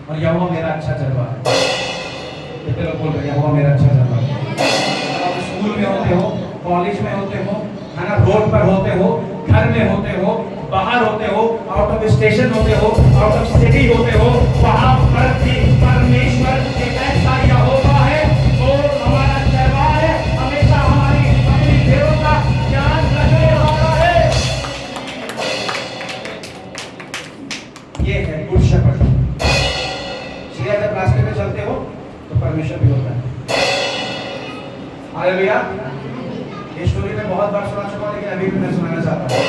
और यहोवा मेरा अच्छा चरवा है। कितने लोग बोल रहे हैं यहोवा मेरा अच्छा चरवा है? आप स्कूल में होते हो, कॉलेज में होते हो, है ना, रोड पर होते हो, घर में होते हो, बाहर होते हो, आउट ऑफ स्टेशन होते हो, आउट ऑफ सिटी होते हो, वहां पर भी परमेश्वर एक ऐसा यहोवा है वो हमारा चरवा है, हमेशा हमारी अपनी भेड़ों का ध्यान रखने वाला है। ये है गुड शेपर्ड। सीधा जब रास्ते में चलते हो तो परमेश्वर भी होता है। हालेलुया। ये स्टोरी मैं बहुत बार सुना चुका हूं, लेकिन अभी भी मैं सुनाना चाहता हूं।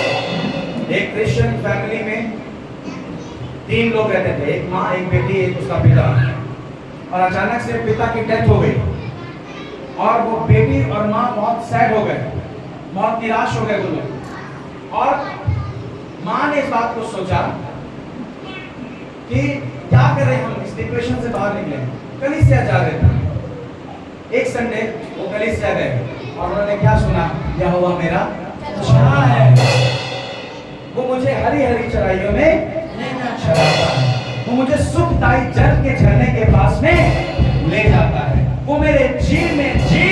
एक क्रिश्चियन फैमिली में 3 लोग रहते थे, एक माँ, एक बेटी, एक उसका पिता। और अचानक से पिता की डेथ हो गई और वो बेटी और माँ बहुत सैड हो गए, बहुत निराश हो गए दोनों। और माँ ने इस बात को सोचा कि क्या करें, हम इस डिप्रेशन से बाहर निकले। कलीसिया जा रहे थे। एक संडे वो कलीसिया गए और उन्होंने क्या सुना? यहोवा मेरा अच्छा है, वो मुझे हरी हरी चराइयों में चराता है, वो मुझे सुखदायी जल के झरने के पास में ले जाता है, वो मेरे जी में जी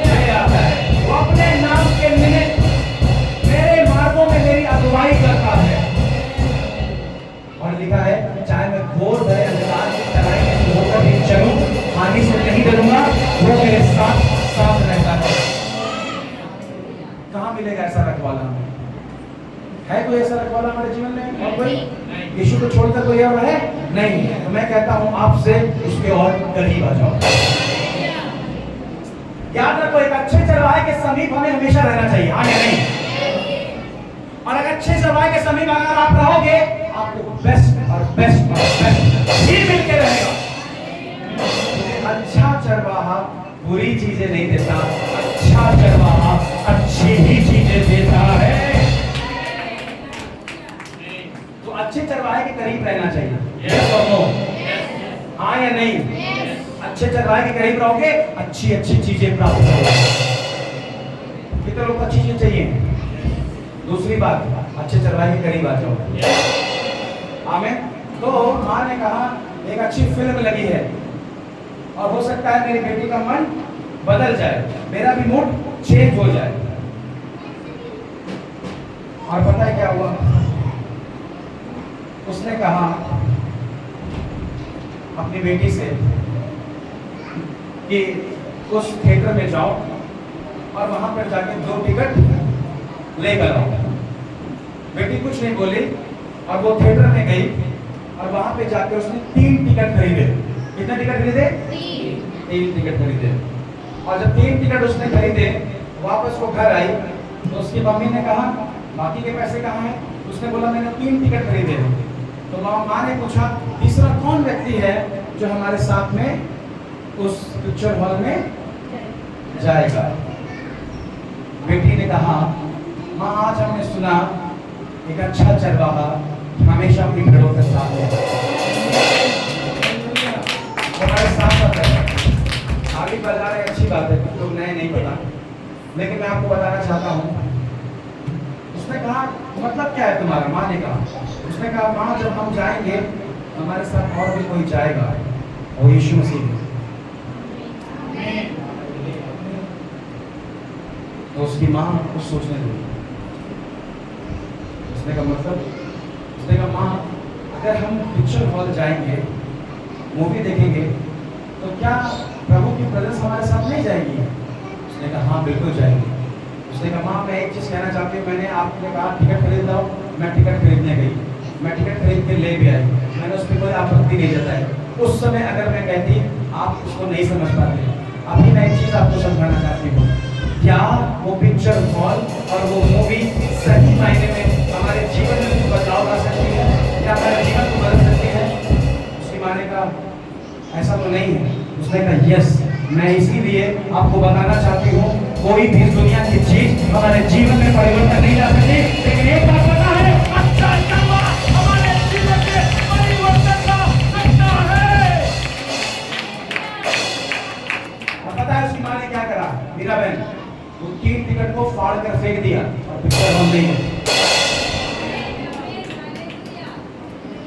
ले आता है, वो अपने नाम के निमित्त मेरे मार्गों में मेरी अगुवाई करता है। और लिखा है चाहे मैं घोर भरे अंधकार की तराई में होकर भी चलूं, हानि से नहीं डरूंगा, वो मेरे साथ साथ रहता है। कहाँ मिलेगा ऐसा रखवाला? है कोई ऐसा रखवाला हमारे जीवन में? और कोई? यीशु को छोड़कर कोई और है? नहीं। तो मैं कहता हूं आपसे उसके और करीब आ जाओ। याद रखो, एक अच्छे चरवाहे के समीप हमें हमेशा रहना चाहिए। हाँ या नहीं? और अगर अच्छे चरवाहे के समीप अगर आप रहोगे, आपको बेस्ट और बेस्ट और बेस्ट ही मिलके रहेगा। अच्छा चरवाहा बुरी चीजें नहीं देता, अच्छा चरवाहा अच्छी ही चीजें देता है। तो अच्छे चरवाहे के करीब रहना चाहिए। यस और नो? हाँ या नहीं? अच्छे चरवाहे के करीब रहोगे, अच्छी अच्छी चीजें प्राप्त करोगे। कितने लोग को अच्छी चीजें चाहिए? दूसरी बात, अच्छे चरवाहे के करीब आ जाओ। आमीन। तो माँ ने कहा एक अच्छी फिल्म लगी है और हो सकता है मेरी बेटी का मन बदल जाए, मेरा भी मूड चेंज हो जाए। और पता है क्या हुआ? उसने कहा अपनी बेटी से कि उस थिएटर में जाओ और वहां पर जाके 2 टिकट लेकर आओ। बेटी कुछ नहीं बोली और वो थिएटर में गई और वहां पे जाके उसने 3 टिकट खरीदे। कितने टिकट खरीदे? 3 टिकट खरीदे। और जब 3 टिकट उसने खरीदे, वापस वो घर आई तो उसकी मम्मी ने कहा बाकी के पैसे कहाँ हैं? उसने बोला मैंने 3 टिकट खरीदे। तो माँ ने पूछा तीसरा कौन व्यक्ति है जो हमारे साथ में उस पिक्चर हॉल में जाएगा? बेटी ने कहा माँ आज हमने सुना एक अच्छा चरवाहा हमेशा अपनी भेड़ों के साथ है, हमारे साथ है। आगे बढ़ा रहे अच्छी बात है, तो नए नहीं पता, लेकिन मैं आपको बताना चाहता हूँ। उसने कहा मतलब क्या है तुम्हारा? माँ ने कहा, उसने कहा माँ जब हम जाएंगे हमारे साथ और भी कोई जाएगा और यीशु मसीह। तो उसकी माँ कुछ सोचने लगी। उसने कहा मतलब? उसने कहा माँ अगर हम पिक्चर हॉल जाएंगे, मूवी देखेंगे, तो क्या प्रभु की प्रेजेंस हमारे साथ नहीं जाएगी? उसने कहा हाँ बिल्कुल जाएगी। उसने कहा माँ मैं एक चीज़ कहना चाहती हूँ, मैंने आपने कहा टिकट खरीद लाओ, मैं टिकट खरीदने गई, मैं टिकट खरीद के ले भी आई, मैंने उस पर कोई आपत्ति नहीं जताई। उस समय अगर मैं कहती आप उसको नहीं समझ पाते। अभी मैं एक चीज़ आपको समझाना चाहती हूँ, क्या वो पिक्चर हॉल और वो मूवी सही मायने में हमारे जीवन में कुछ बदलाव ला सकती है? क्या हमारे जीवन को बदल सकती है? उसकी माने का ऐसा तो नहीं है। उसने कहा यस, मैं इसीलिए आपको बताना चाहती हूँ कोई भी दुनिया की चीज हमारे जीवन में परिवर्तन नहीं ला सकती, लेकिन एक बात पता है, अच्छा चरवाहा हमारे जीवन में परिवर्तन ला सकता है। और पता है उसकी माँ ने क्या करा? मीरा बहन, वो 3 टिकट को फाड़ कर फेंक दिया और पिक्चर हॉल नहीं है।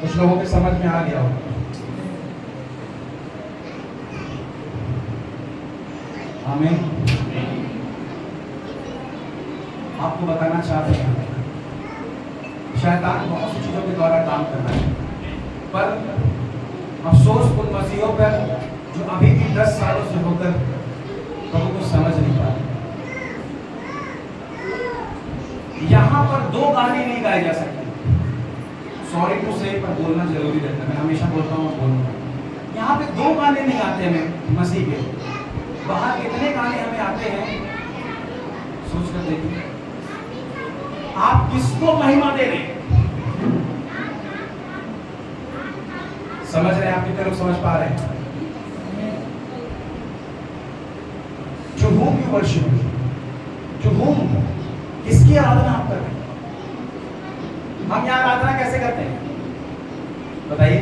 कुछ लोगों के समझ में आ गया होगा। आमीन। आपको बताना चाहते हैं शैतान बहुत सी चीजों के द्वारा काम करता है, पर अफसोस उन मसीहों पर जो अभी भी 10 सालों से होकर प्रभु को समझ नहीं पाते। यहाँ पर 2 गाने नहीं गाए जा सकते। सॉरी टू से पर बोलना जरूरी रहता है, मैं हमेशा बोलता हूँ बोलूँगा। यहाँ पे 2 गाने नहीं आते हमें मसीह के, बाहर कितने गाने हमें आते हैं सोच कर देखिए। आप किसको महिमा दे रहे हैं? समझ रहे हैं? आप कितने लोग समझ पा रहे हैं? To whom you worship? To whom? किसकी आराधना आप कर रहे हैं? हम यहाँ आराधना कैसे करते हैं बताइए?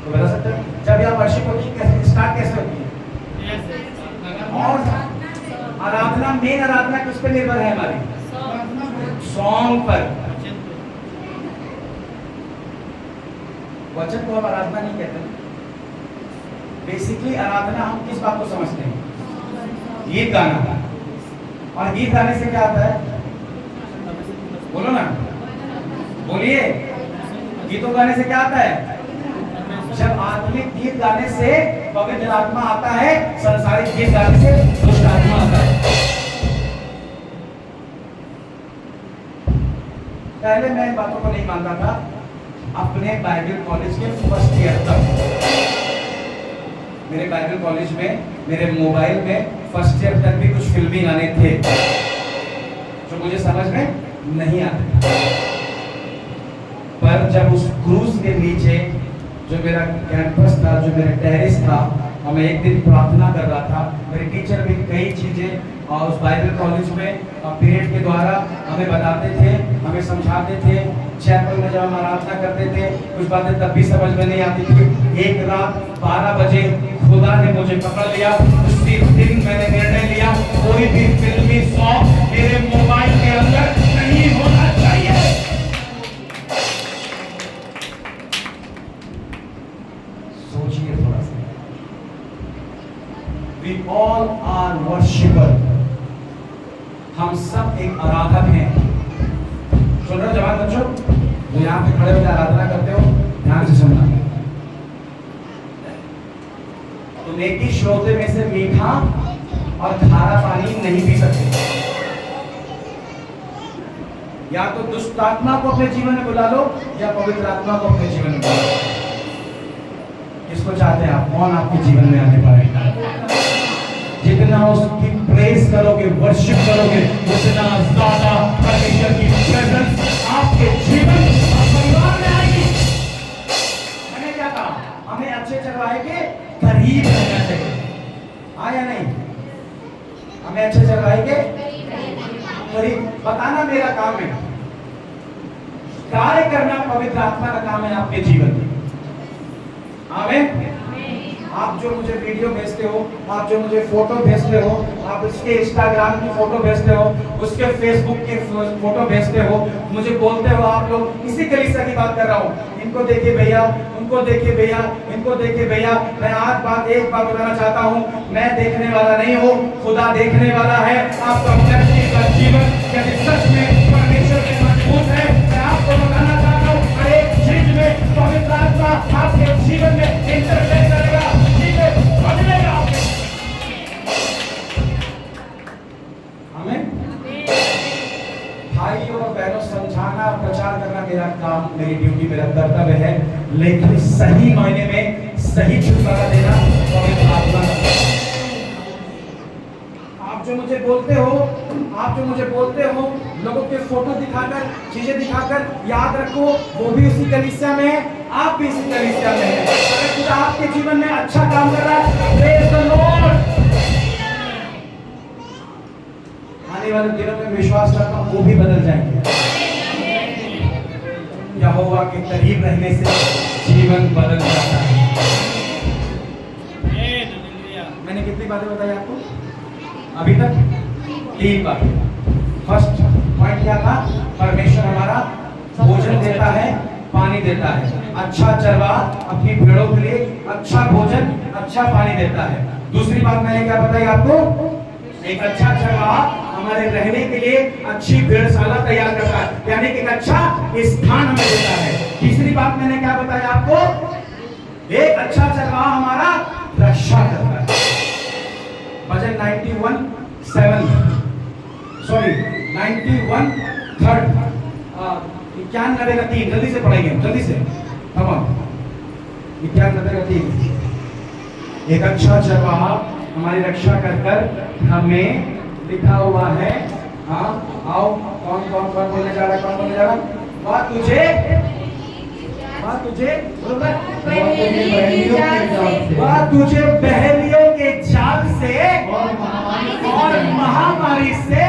तो बता सकते हैं जब यहाँ वर्शिप होती है कैसे स्टार्ट कैसे होती है? और आराधना, मेन आराधना किस पे निर्भर है हमारी? सॉन्ग पर। वचन को हम आराधना नहीं कहते। बेसिकली आराधना हम किस बात को समझते हैं? गीत गाना। और गीत गाने से क्या आता है? बोलो ना, बोलिए। गीतों गाने से क्या आता है? जब आत्मिक गीत गाने से पवित्र आत्मा आता है, संसारिक गीत गाने से दुष्ट आत्मा आता है। पहले मैं इन बातों को नहीं मानता था। अपने बाइबल कॉलेज के फर्स्ट ईयर तक मेरे बाइबल कॉलेज में, मेरे मोबाइल में फर्स्ट ईयर तक भी कुछ फिल्मी गाने थे जो मुझे समझ में नहीं आते। पर जब उस क्रूज के नीचे जो मेरा कैंपस था, जो मेरा टेरेस था, और मैं एक दिन प्रार्थना कर रहा था, मेरे टीचर भी कई चीज़ें और उस बाइबल कॉलेज में पीरियड के द्वारा हमें बताते थे, हमें समझाते थे। चैपल में जब हम आराधना करते थे कुछ बातें तब भी समझ में नहीं आती थी। एक रात 12 बजे खुदा ने मुझे पकड़ लिया। उसी दिन मैंने निर्णय लिया कोई भी फिल्मी सॉन्ग मेरे मोबाइल के अंदर नहीं होना चाहिए। सोचिए थोड़ा सा। We all are worshipper। हम सब एक आराधक हैं। सुन रहे हो जवान बच्चों? जो यहाँ पे खड़े होकर आराधना करते हो, ध्यान से सुनना। तुम एक ही श्रोते में से मीठा और खारा पानी नहीं पी सकते। या तो दुष्ट आत्मा को अपने जीवन में बुला लो या पवित्र आत्मा को अपने जीवन में बुला लो। किसको चाहते हैं आप? कौन आपके जीवन में आने पाएगा? जितना उसकी प्रेज करोगे, वर्शिप करोगे, उतना ज्यादा परमेश्वर की प्रेजेंस आपके जीवन और परिवार में आएगी। मैंने क्या कहा? हमें अच्छे चरवाहे के करीब रहना चाहिए, हाँ या नहीं? हमें अच्छे चरवाहे के करीब। बताना मेरा काम है, कार्य करना पवित्र आत्मा का काम है आपके जीवन में। आमीन। आप जो मुझे वीडियो भेजते हो, आप जो मुझे फोटो भेजते हो, आप उसके इंस्टाग्राम की फोटो भेजते हो, उसके फेसबुक की फोटो भेजते हो, मुझे बोलते हो आप लोग, इसी कलीसिया की बात कर रहा हूँ, इनको देखिए भैया, उनको देखिए भैया, इनको देखिए भैया। मैं आज एक बात बताना चाहता हूँ, मैं देखने वाला नहीं हूँ, खुदा देखने वाला है। आपका व्यक्ति का जीवन यदि सच में परमेश्वर के मजबूत है, मैं आपको बताना चाहता हूँ, हर एक चीज में पवित्र आत्मा आपके जीवन में इंटरफेयर करेगा, चीजें बदलेगा आपके। आमीन। भाइयों और बहनों, समझाना और प्रचार करना मेरा काम, मेरी ड्यूटी, मेरा कर्तव्य है, लेकिन सही मायने में सही छुटकारा देना पवित्र आत्मा का। आप जो मुझे बोलते हो, लोगों के फोटो दिखाकर, चीजें दिखाकर, याद रखो वो भी उसी कलीसिया में है, आप भी इसी कलीसिया में हैं। अगर खुदा आपके जीवन में अच्छा काम कर रहा है, प्रेज़ द लॉर्ड। आने वाले दिनों में विश्वास करता हूं वो भी बदल जाएंगे। यहोवा के करीब रहने से जीवन बदल जाता है। मैंने कितनी बातें बताई आपको अभी तक? 3 बातें। फर्स्ट पॉइंट क्या था? परमेश्वर हमारा भोजन देता है, पानी देता है। अच्छा चरवाहा अपनी भेड़ों के लिए अच्छा भोजन, अच्छा पानी देता है। दूसरी बात मैंने क्या बताई आपको? एक अच्छा चरवाहा हमारे रहने के लिए अच्छी भेड़शाला तैयार करता है, यानी कि एक अच्छा स्थान हमें देता है। तीसरी बात मैंने क्या बताया आपको? एक अच्छा चरवाहा हमारा रक्षा करता है। भजन 91:3 जल्दी से पढ़ेंगे, जल्दी से। 91:3। एक अच्छा चरवाहा हमारी रक्षा कर हमें लिखा हुआ है। हाँ, आओ, कौन बोलने जा रहा है? वह तुझे बहेलियों के जाल से और महामारी से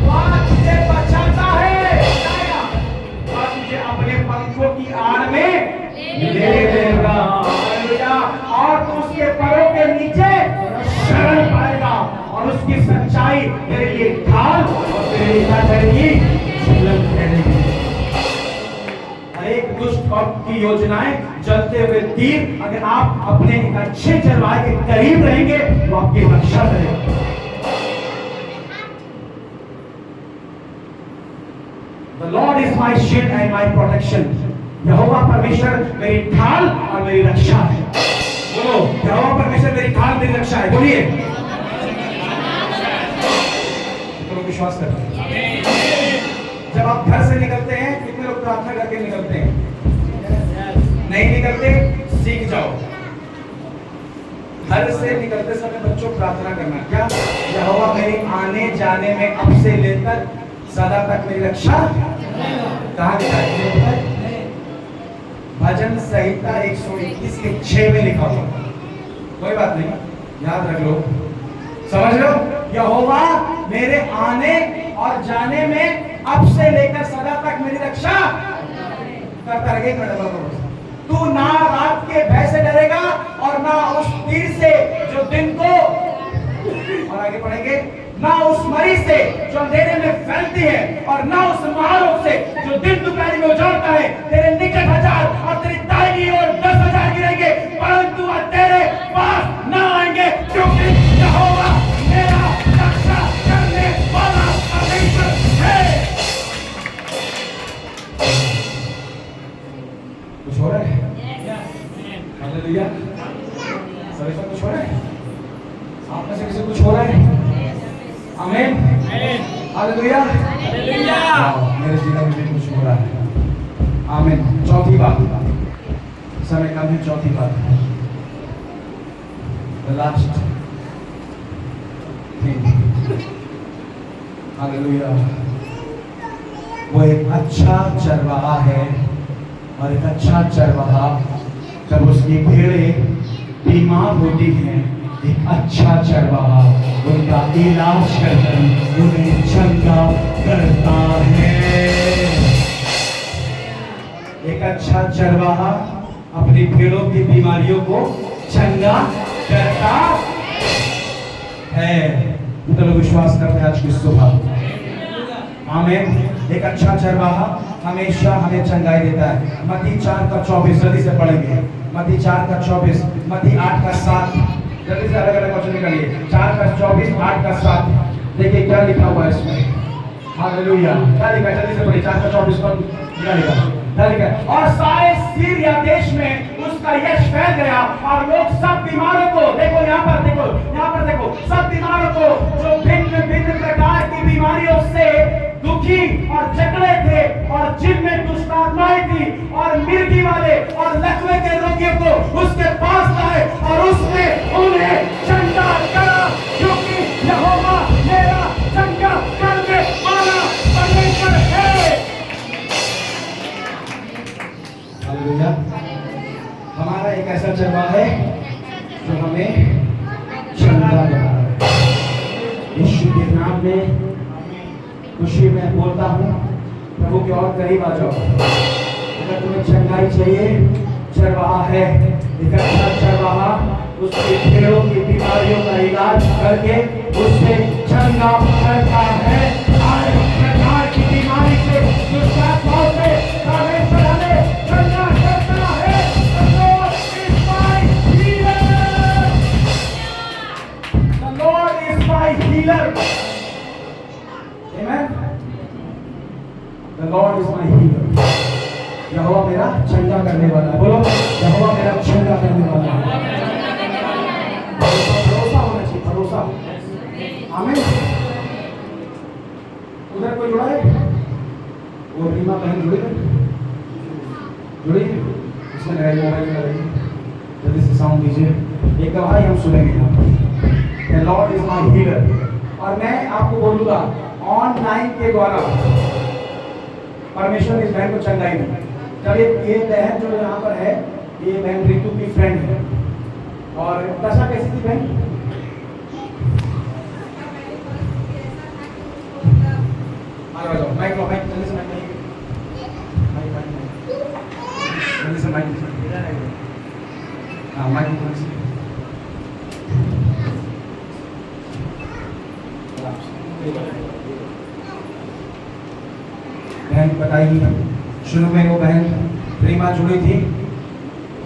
वह तुझे बचाता है। वह तुझे अपने पंखों की आड़ में ले लेगा, और तू उसके पैरों के नीचे शरण पाएगा, और उसकी सच्चाई तेरे लिए ढाल और तेरे लिए क्या करेगी? झूलन ठहरेगी। एक दुष्ट भक्त की योजनाएं जलते हुए तीर, अगर आप अपने एक अच्छे चरवाहे के करीब रहेंगे तो आपकी रक्षा करेगा। The Lord is my shield and my protection. यहोवा परमेश्वर मेरी ढाल और मेरी रक्षा है। बोलो, यहोवा परमेश्वर मेरी ढाल, मेरी रक्षा है। बोलिए। तो विश्वास करते हैं। जब आप घर से निकलते हैं, कितने लोग प्रार्थना करके निकलते हैं? नहीं निकलते? सीख जाओ। घर से निकलते समय बच्चों प्रार्थना करना, क्या? यहोवा मेरे आने जाने में अब से लेकर सदा तक मेरी रक्षा। कहाँ लिखा है? भजन संहिता 121 के 6 में लिखा हुआ। कोई बात नहीं, याद रख लो, समझ लो। यहोवा मेरे आने और जाने में अब से लेकर सदा तक मेरी रक्षा करता रहेगा। तू ना रात के भय से डरेगा और ना उस तीर से जो दिन को, और आगे पढ़ेंगे, ना उस मरी से जो अंधेरे में फैलती है, और ना उस महारोग से जो दिन दोपहर में उजाड़ता है। तेरे निकट 1000 और तेरी दाहिनी ओर 10,000 गिरेंगे, परंतु वह तेरे पास ना आएंगे, क्योंकि यहोवा मेरा रक्षा करने वाला परमेश्वर है। सभी को कुछ हो रहा है? आप में से किसी को कुछ हो रहा है? आमीन। हालेलुया। हालेलुया। मेरे जीवन में भी कुछ हो रहा है। आमीन। चौथी बात, समय कम है, चौथी बात, the last thing, हालेलुया। वो एक अच्छा चरवाहा है, और एक अच्छा चरवाहा जब उसकी भेड़ें बीमार होती हैं, एक अच्छा चरवाहा उनका इलाज करकर उन्हें चंगा करता है। एक अच्छा चरवाहा अपनी भेड़ों की बीमारियों को चंगा करता है। तो लोग विश्वास करते हैं आज की सुबह। आमीन। एक अच्छा चरवाहा हमेशा हमें चंगाई देता है। मत्ती 4:24 जल्दी से पढ़ेंगे। मत्ती 4:24, मत्ती 8:7, जल्दी से अलग अलग वचन निकालिए। 4:24, 8:7, देखिए क्या लिखा हुआ है इसमें। हालेलुया। क्या लिखा है? जल्दी से पढ़िए। 4:24 पर क्या लिखा है? और सारे सीरिया देश में उसका यश फैल गया, और लोग सब बीमारों को, देखो यहाँ पर देखो, यहाँ पर देखो, सब बीमारों को जो भिन्न भिन्न प्रकार की बीमारियों से दुखी और जकड़े थे, और जिनमें दुष्ट आत्माएं थी, और मिर्गी वाले और लकवे के रोगियों को उसके पास लाए, और उसने उन्हें चंगा करा, क्योंकि यहोवा मेरा चंगा करने वाला परमेश्वर है। हालेलुया। हमारा एक ऐसा चरवाहा है जो हमें चंगा करता है। यीशु के नाम में खुशी में बोलता हूँ, प्रभु के और करीब आ जाओ। अगर तुम्हें चंगाई चाहिए, चरवाहा है, एक अच्छा चरवाहा उसकी भेड़ों की बीमारियों का इलाज करके उससे चंगा करता है। हर प्रकार की बीमारी से, दुष्ट आत्माओं से परमेश्वर हमें चंगा करता है। The Lord is my healer. Amen. The Lord is my healer. यहोवा मेरा चंगा करने वाला है। बोलो, यहोवा मेरा चंगा करने वाला है। भरोसा होना चाहिए, भरोसा। आमीन। उधर कोई जुड़ा है? वो रीमा बहन जुड़ी है? जुड़ी है? इसमें लगाइए, मोबाइल में लगाइए, जल्दी से साउंड दीजिए। एक गवाही हम सुनेंगे यहाँ पर। The Lord is my healer। और मैं आपको बोलूँगा, ऑनलाइन के द्वारा परमेश्वर इस बहन को चंगाई दी। जब ये बहन जो यहाँ पर है, ये बहन रितु की फ्रेंड है। और दशा कैसी थी बहन? आ जाओ, माइक लो, माइक जल्दी से, माइक जल्दी से, माइक हाँ, माइक जल्दी से। बहन बताइए, शुरू में वो बहन प्रेमा जुड़ी थी,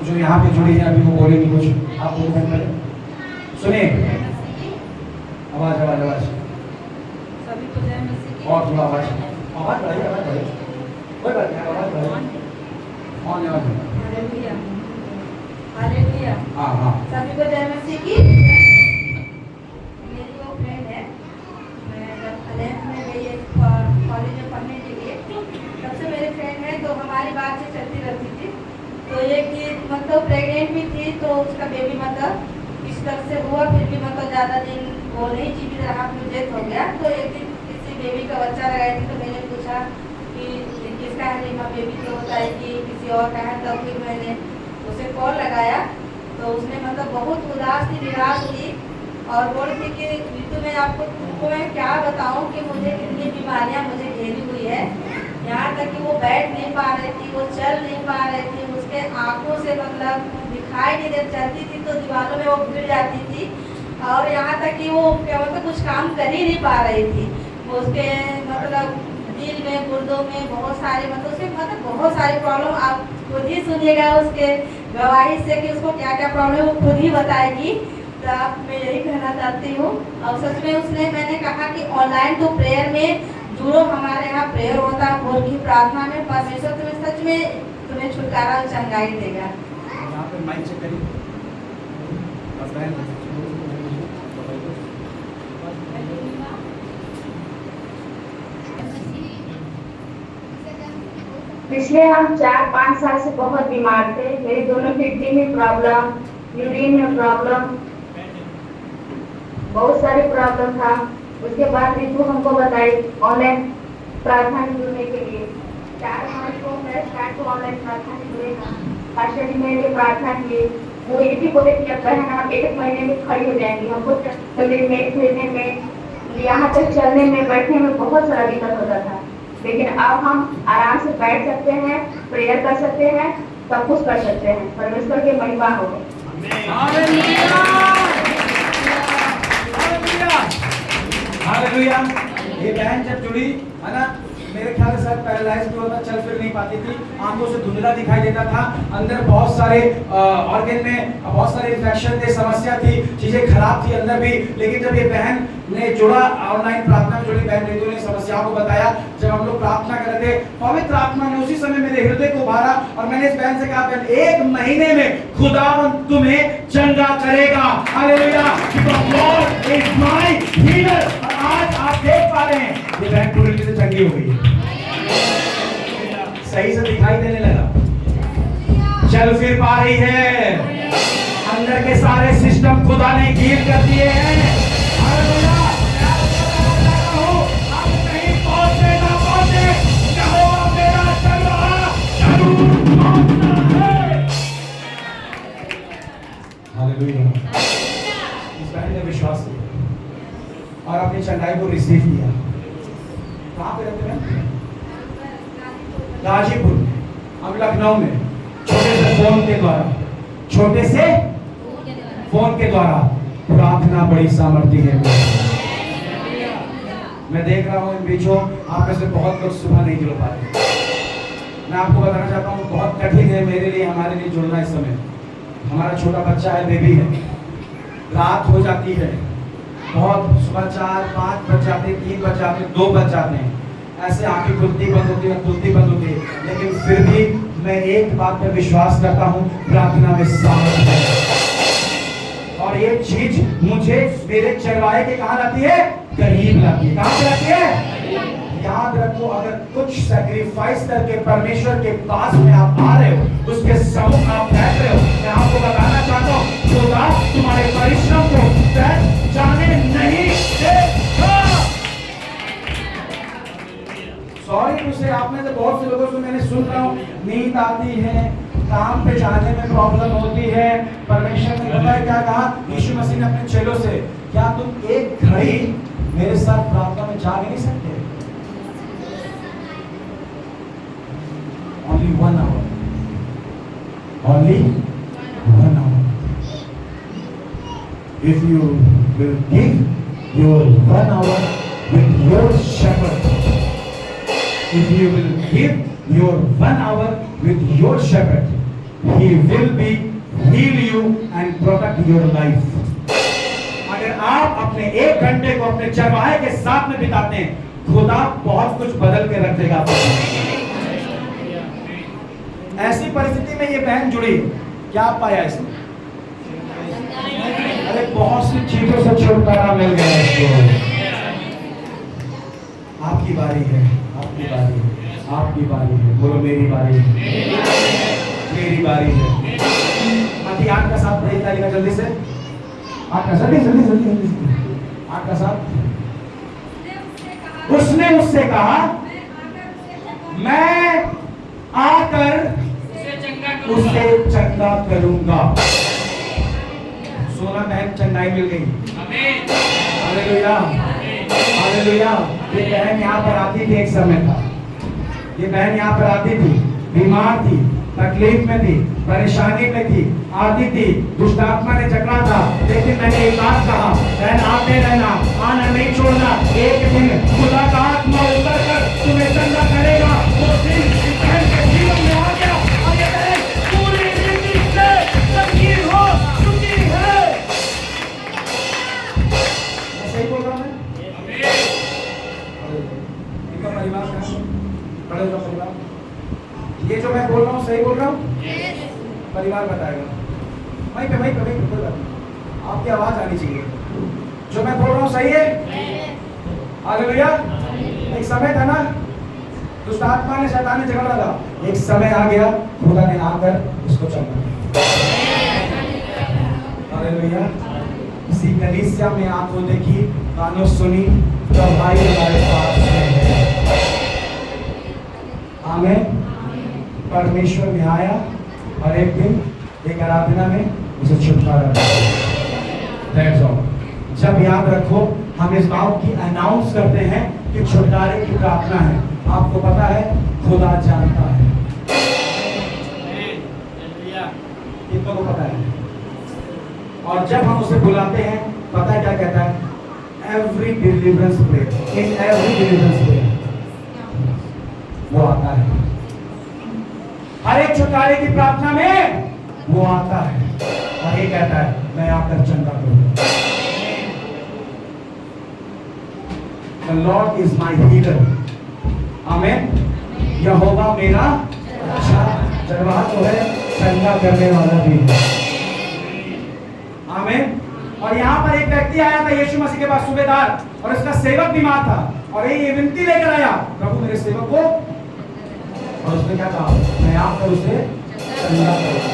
जो यहाँ पे जुड़ी है, अभी वो बोलेगी कुछ। आप लोग बहन पहले सुनिए, आवाज आवाज आवाज, सभी को जय मसीह की। और थोड़ा आवाज, आवाज बढ़ाइए, आवाज बढ़ाइए, कोई बात नहीं, आवाज बढ़ाइए, ऑन आवाज। Hallelujah, hallelujah. हाँ हाँ, सभी को जय मसीह की। मेरी वो फ्रेंड है, मैं जब अलेफ में गई कॉलेज में पढ़ने के लिए, तब से मेरी फ्रेंड है, तो हमारी बात से चलती रहती थी। तो ये कि मतलब प्रेग्नेंट भी थी, तो उसका बेबी मतलब इस तरह से हुआ, फिर भी मतलब ज़्यादा दिन वो नहीं जीवित रहा, फिर डेथ हो गया। तो एक दिन किसी बेबी का बच्चा लगाई थी, तो मैंने पूछा कि किसका है रीमा बेबी, तो होता है कि किसी और का है। तब फिर मैंने उसे कॉल लगाया, तो उसने मतलब बहुत उदास थी, निराश थी, और बोल रही थी कि ऋतु मैं तुमको मैं क्या बताऊं कि मुझे कितनी बीमारियां मुझे घेरी हुई है। यहाँ तक कि वो बैठ नहीं पा रही थी, वो चल नहीं पा रही थी, उसके आंखों से मतलब दिखाई नहीं दे, चलती थी तो दीवारों में वो गिर जाती थी, और यहाँ तक कि वो क्या मतलब कुछ काम कर ही नहीं पा रही थी। उसके मतलब दिल में, गुर्दों में बहुत सारे मतलब बहुत सारी प्रॉब्लम। आप खुद ही सुनिएगा उसके गवाही से कि उसको क्या क्या प्रॉब्लम वो खुद ही बताएगी। तो आप मैं यही कहना चाहती हूँ। और सच में उसने मैंने कहा कि ऑनलाइन तो प्रेयर में जुड़ो, हमारे यहाँ प्रेयर होता है भोर की प्रार्थना में, परमेश्वर तुम्हें सच में तुम्हें छुटकारा और चंगाई देगा। यहाँ पे माइक चेक करिए। पिछले हम 4-5 साल से बहुत बीमार थे। मेरी दोनों किडनी में प्रॉब्लम, यूरिन में प्रॉब्लम, बहुत सारे प्रॉब्लम था। उसके बाद रितु हमको बताई ऑनलाइन प्रार्थना में जुड़ने के लिए। 4 मार्च को मैं स्टार्ट को ऑनलाइन प्रार्थना में जुड़ेगा। पास्टर जी मेरे लिए प्रार्थना किए। वो ये भी बोले कि अब बहन आप 1 महीने में खड़ी हो जाएंगी। हमको चलने में, फिरने में, यहाँ तक चलने में, बैठने में बहुत सारा दिक्कत होता था, लेकिन अब हम आराम से बैठ सकते हैं, प्रेयर कर सकते हैं, सब कुछ कर सकते हैं। परमेश्वर की महिमा हो। हालेलुया। ये बहन जब जुड़ी है ना, मेरे ख्याल से पैरालाइज भी होता, चल फिर नहीं पाती थी, आंखों से धुंधला दिखाई देता था, अंदर बहुत सारे ऑर्गन में बहुत सारे इन्फेक्शन थे, समस्या थी, चीजें खराब थी अंदर भी। लेकिन जब ये बहन ने जुड़ा, ऑनलाइन प्रार्थना में जुड़ी, बहन रितु ने समस्याओं को बताया। जब हम लोग प्रार्थना कर रहे थे, पवित्र आत्मा ने उसी समय मेरे हृदय को उभारा और मैंने इस बहन से कहा, बहन 1 महीने में खुदावंद तुम्हें चंगा करेगा। Hallelujah, because God is my healer. और आज आप देख पा रहे हैं ये बहन पूरी तरह से चंगी हो गई है, सही से दिखाई देने लगा, चल फिर पा रही है, अंदर के सारे सिस्टम खुदा ने हील कर दिए हैं। हालेलुया। आप कहीं पहुंचे ना पहुंचे, यहोवा मेरा चंगा जरूर पहुंचता है। हालेलुया। इस बहन ने विश्वास किया और अपनी चंगाई को रिसीव किया। कहाँ पे रहते हैं? गाजीपुर में, हम लखनऊ में, छोटे से फोन के द्वारा प्रार्थना बड़ी सामर्थ्य है। मैं देख रहा हूँ इन बीचों आप में से बहुत लोग सुबह नहीं जुड़ पा रहे। मैं आपको बताना चाहता हूँ बहुत कठिन है मेरे लिए, हमारे लिए जुड़ना इस समय। हमारा छोटा बच्चा है, बेबी है, रात हो जाती है, बहुत सुबह 4-5 बज जाते, 3 बज जाते, 2 बज जाते हैं, ऐसे आंखें खुलती बंद होती है, लेकिन फिर भी मैं एक बात पर विश्वास करता हूँ, प्रार्थना में सामर्थ्य है। और ये चीज मुझे मेरे चरवाहे के कहाँ लाती है? करीब लाती है। कहाँ लाती है? याद रखो, अगर कुछ सैक्रिफाइस करके परमेश्वर के पास में आप आ रहे हो, उसके सम्मुख आप बैठ रहे हो, मैं आपको बताना चाहता हूँ खुदा तुम्हारे परिश्रम को व्यर्थ जाने नहीं देगा। सॉरी उसे आप में से बहुत से लोगों से मैंने सुन रहा हूँ, नींद आती है, काम पे जाने में प्रॉब्लम होती है। परमेश्वर ने पता है क्या कहा? यीशु मसीह ने अपने चेलों से, क्या तुम एक घड़ी मेरे साथ प्रार्थना में जाग नहीं सकते? Only 1 hour. Only 1 hour. If you will give your 1 hour with your shepherd, if you will give your 1 hour with your shepherd, he will be heal you and protect your life. अगर आप अपने 1 घंटे को अपने चरवाहे के साथ में बिताते हैं, खुदा बहुत कुछ बदल के रख देगा। ऐसी परिस्थिति में ये बहन जुड़ी, क्या पाया इसमें? अरे बहुत सी चीजों से छुटकारा मिल गया इसको। आपकी बारी है, आपकी बारी है, आपकी बारी है। बोलो मेरी बारी है, मेरी बारी है। अभी 8 का 7 नहीं तारीख जल्दी से 8 का जल्दी 8 का 7। उसने उससे कहा, मैं आकर उसे चंगा करूंगा। सोना बहन चंगाई मिल गई। Hallelujah, hallelujah. ये बहन यहाँ पर आती थी, एक समय था ये बहन यहाँ पर आती थी, बीमार थी, तकलीफ में थी, परेशानी में थी, आती थी, दुष्ट आत्मा ने जकड़ा था, लेकिन मैंने एक बात कहा, बहन आते रहना, आना नहीं छोड़ना। एक दिन खुदा का आत्मा उतर कर तुम्हें चंगा करेगा। वो दिन इस बहन के जीवन में आ गया और ये बहन पूरी रीति से चंगी हो चुकी है। मैं सही बोल रहा हूँ? इनका परिवार कहाँ? बड़े का परिवार, ये जो मैं बोल रहा हूँ सही बोल रहा हूँ? परिवार बताएगा। वहीं पे कोई बात नहीं। आपकी आवाज आनी चाहिए। जो मैं बोल रहा हूँ सही है? हालेलुया। एक समय था ना, दुष्ट आत्मा ने, शैतान ने झगड़ा था। एक समय आ गया, खुदा ने आकर उसको चंगा किया। हालेलुया। इसी कलीसिया में आंखों देखी, कानों सुनी, तो भाई हमारे पास है। आमीन। परमेश्वर में आया और एक दिन एक आराधना में उसे छुटकारा दिया। जब याद रखो, हम इस बात की अनाउंस करते हैं कि छुटकारे की प्रार्थना है। आपको पता है, खुदा जानता है। कितना को पता है? और जब हम उसे बुलाते हैं, पता है क्या कहता है? Every deliverance prayer, in every deliverance prayer वो आता है। हर एक छुटकारे की प्रार्थना में वो आता है और ये कहता है, मैं आकर चंगा करूंगा। The Lord is my healer. आमीन। यहोवा मेरा अच्छा चरवाहा तो है, चंगा करने वाला भी है। आमीन। और यहाँ पर एक व्यक्ति आया था यीशु मसीह के पास, सूबेदार, और उसका सेवक बीमार था और ये विनती लेकर आया, प्रभु मेरे सेवक को, और उसने क्या कहा? मैं आकर उसे चंगा करूंगा।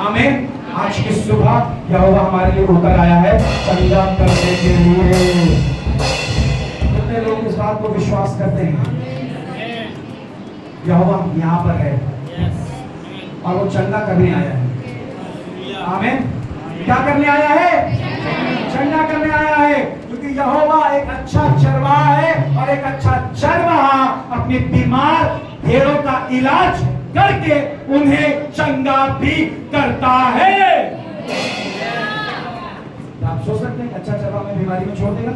आमीन। आज की सुबह यहोवा हमारे लिए उतर आया है चंगा करने के लिए। कितने लोग इस बात को विश्वास करते हैं? यहोवा यहाँ पर है और वो चंगा करने आया है। आमीन। क्या करने आया है? चंगा करने आया है, क्योंकि यहोवा एक अच्छा चरवाहा है और एक अच्छा चरवाहा अपनी बीमार भेड़ों का इलाज करके उन्हें चंगा भी करता है। आप सोच सकते हैं अच्छा चरवाहा में बीमारी में छोड़ देगा?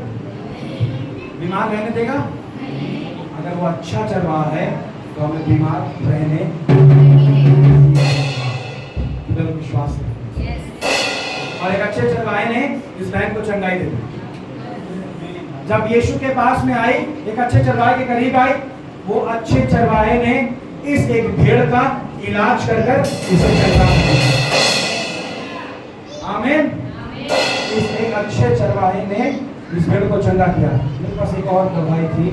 बीमार रहने देगा? अगर वो अच्छा चरवाहा है तो हमें बीमार रहने विश्वास है। और एक अच्छे चरवाहे ने इस बहन को चंगाई दे दी। जब यीशु के पास में आई, एक अच्छे चरवाहे के करीब आई, वो अच्छे चरवाहे ने इस एक भेड़ का इलाज कर इसे चंगा किया। आमीन। इस एक अच्छे चरवाहे ने इस भेड़ को चंगा किया। मेरे पास एक और दवाई थी,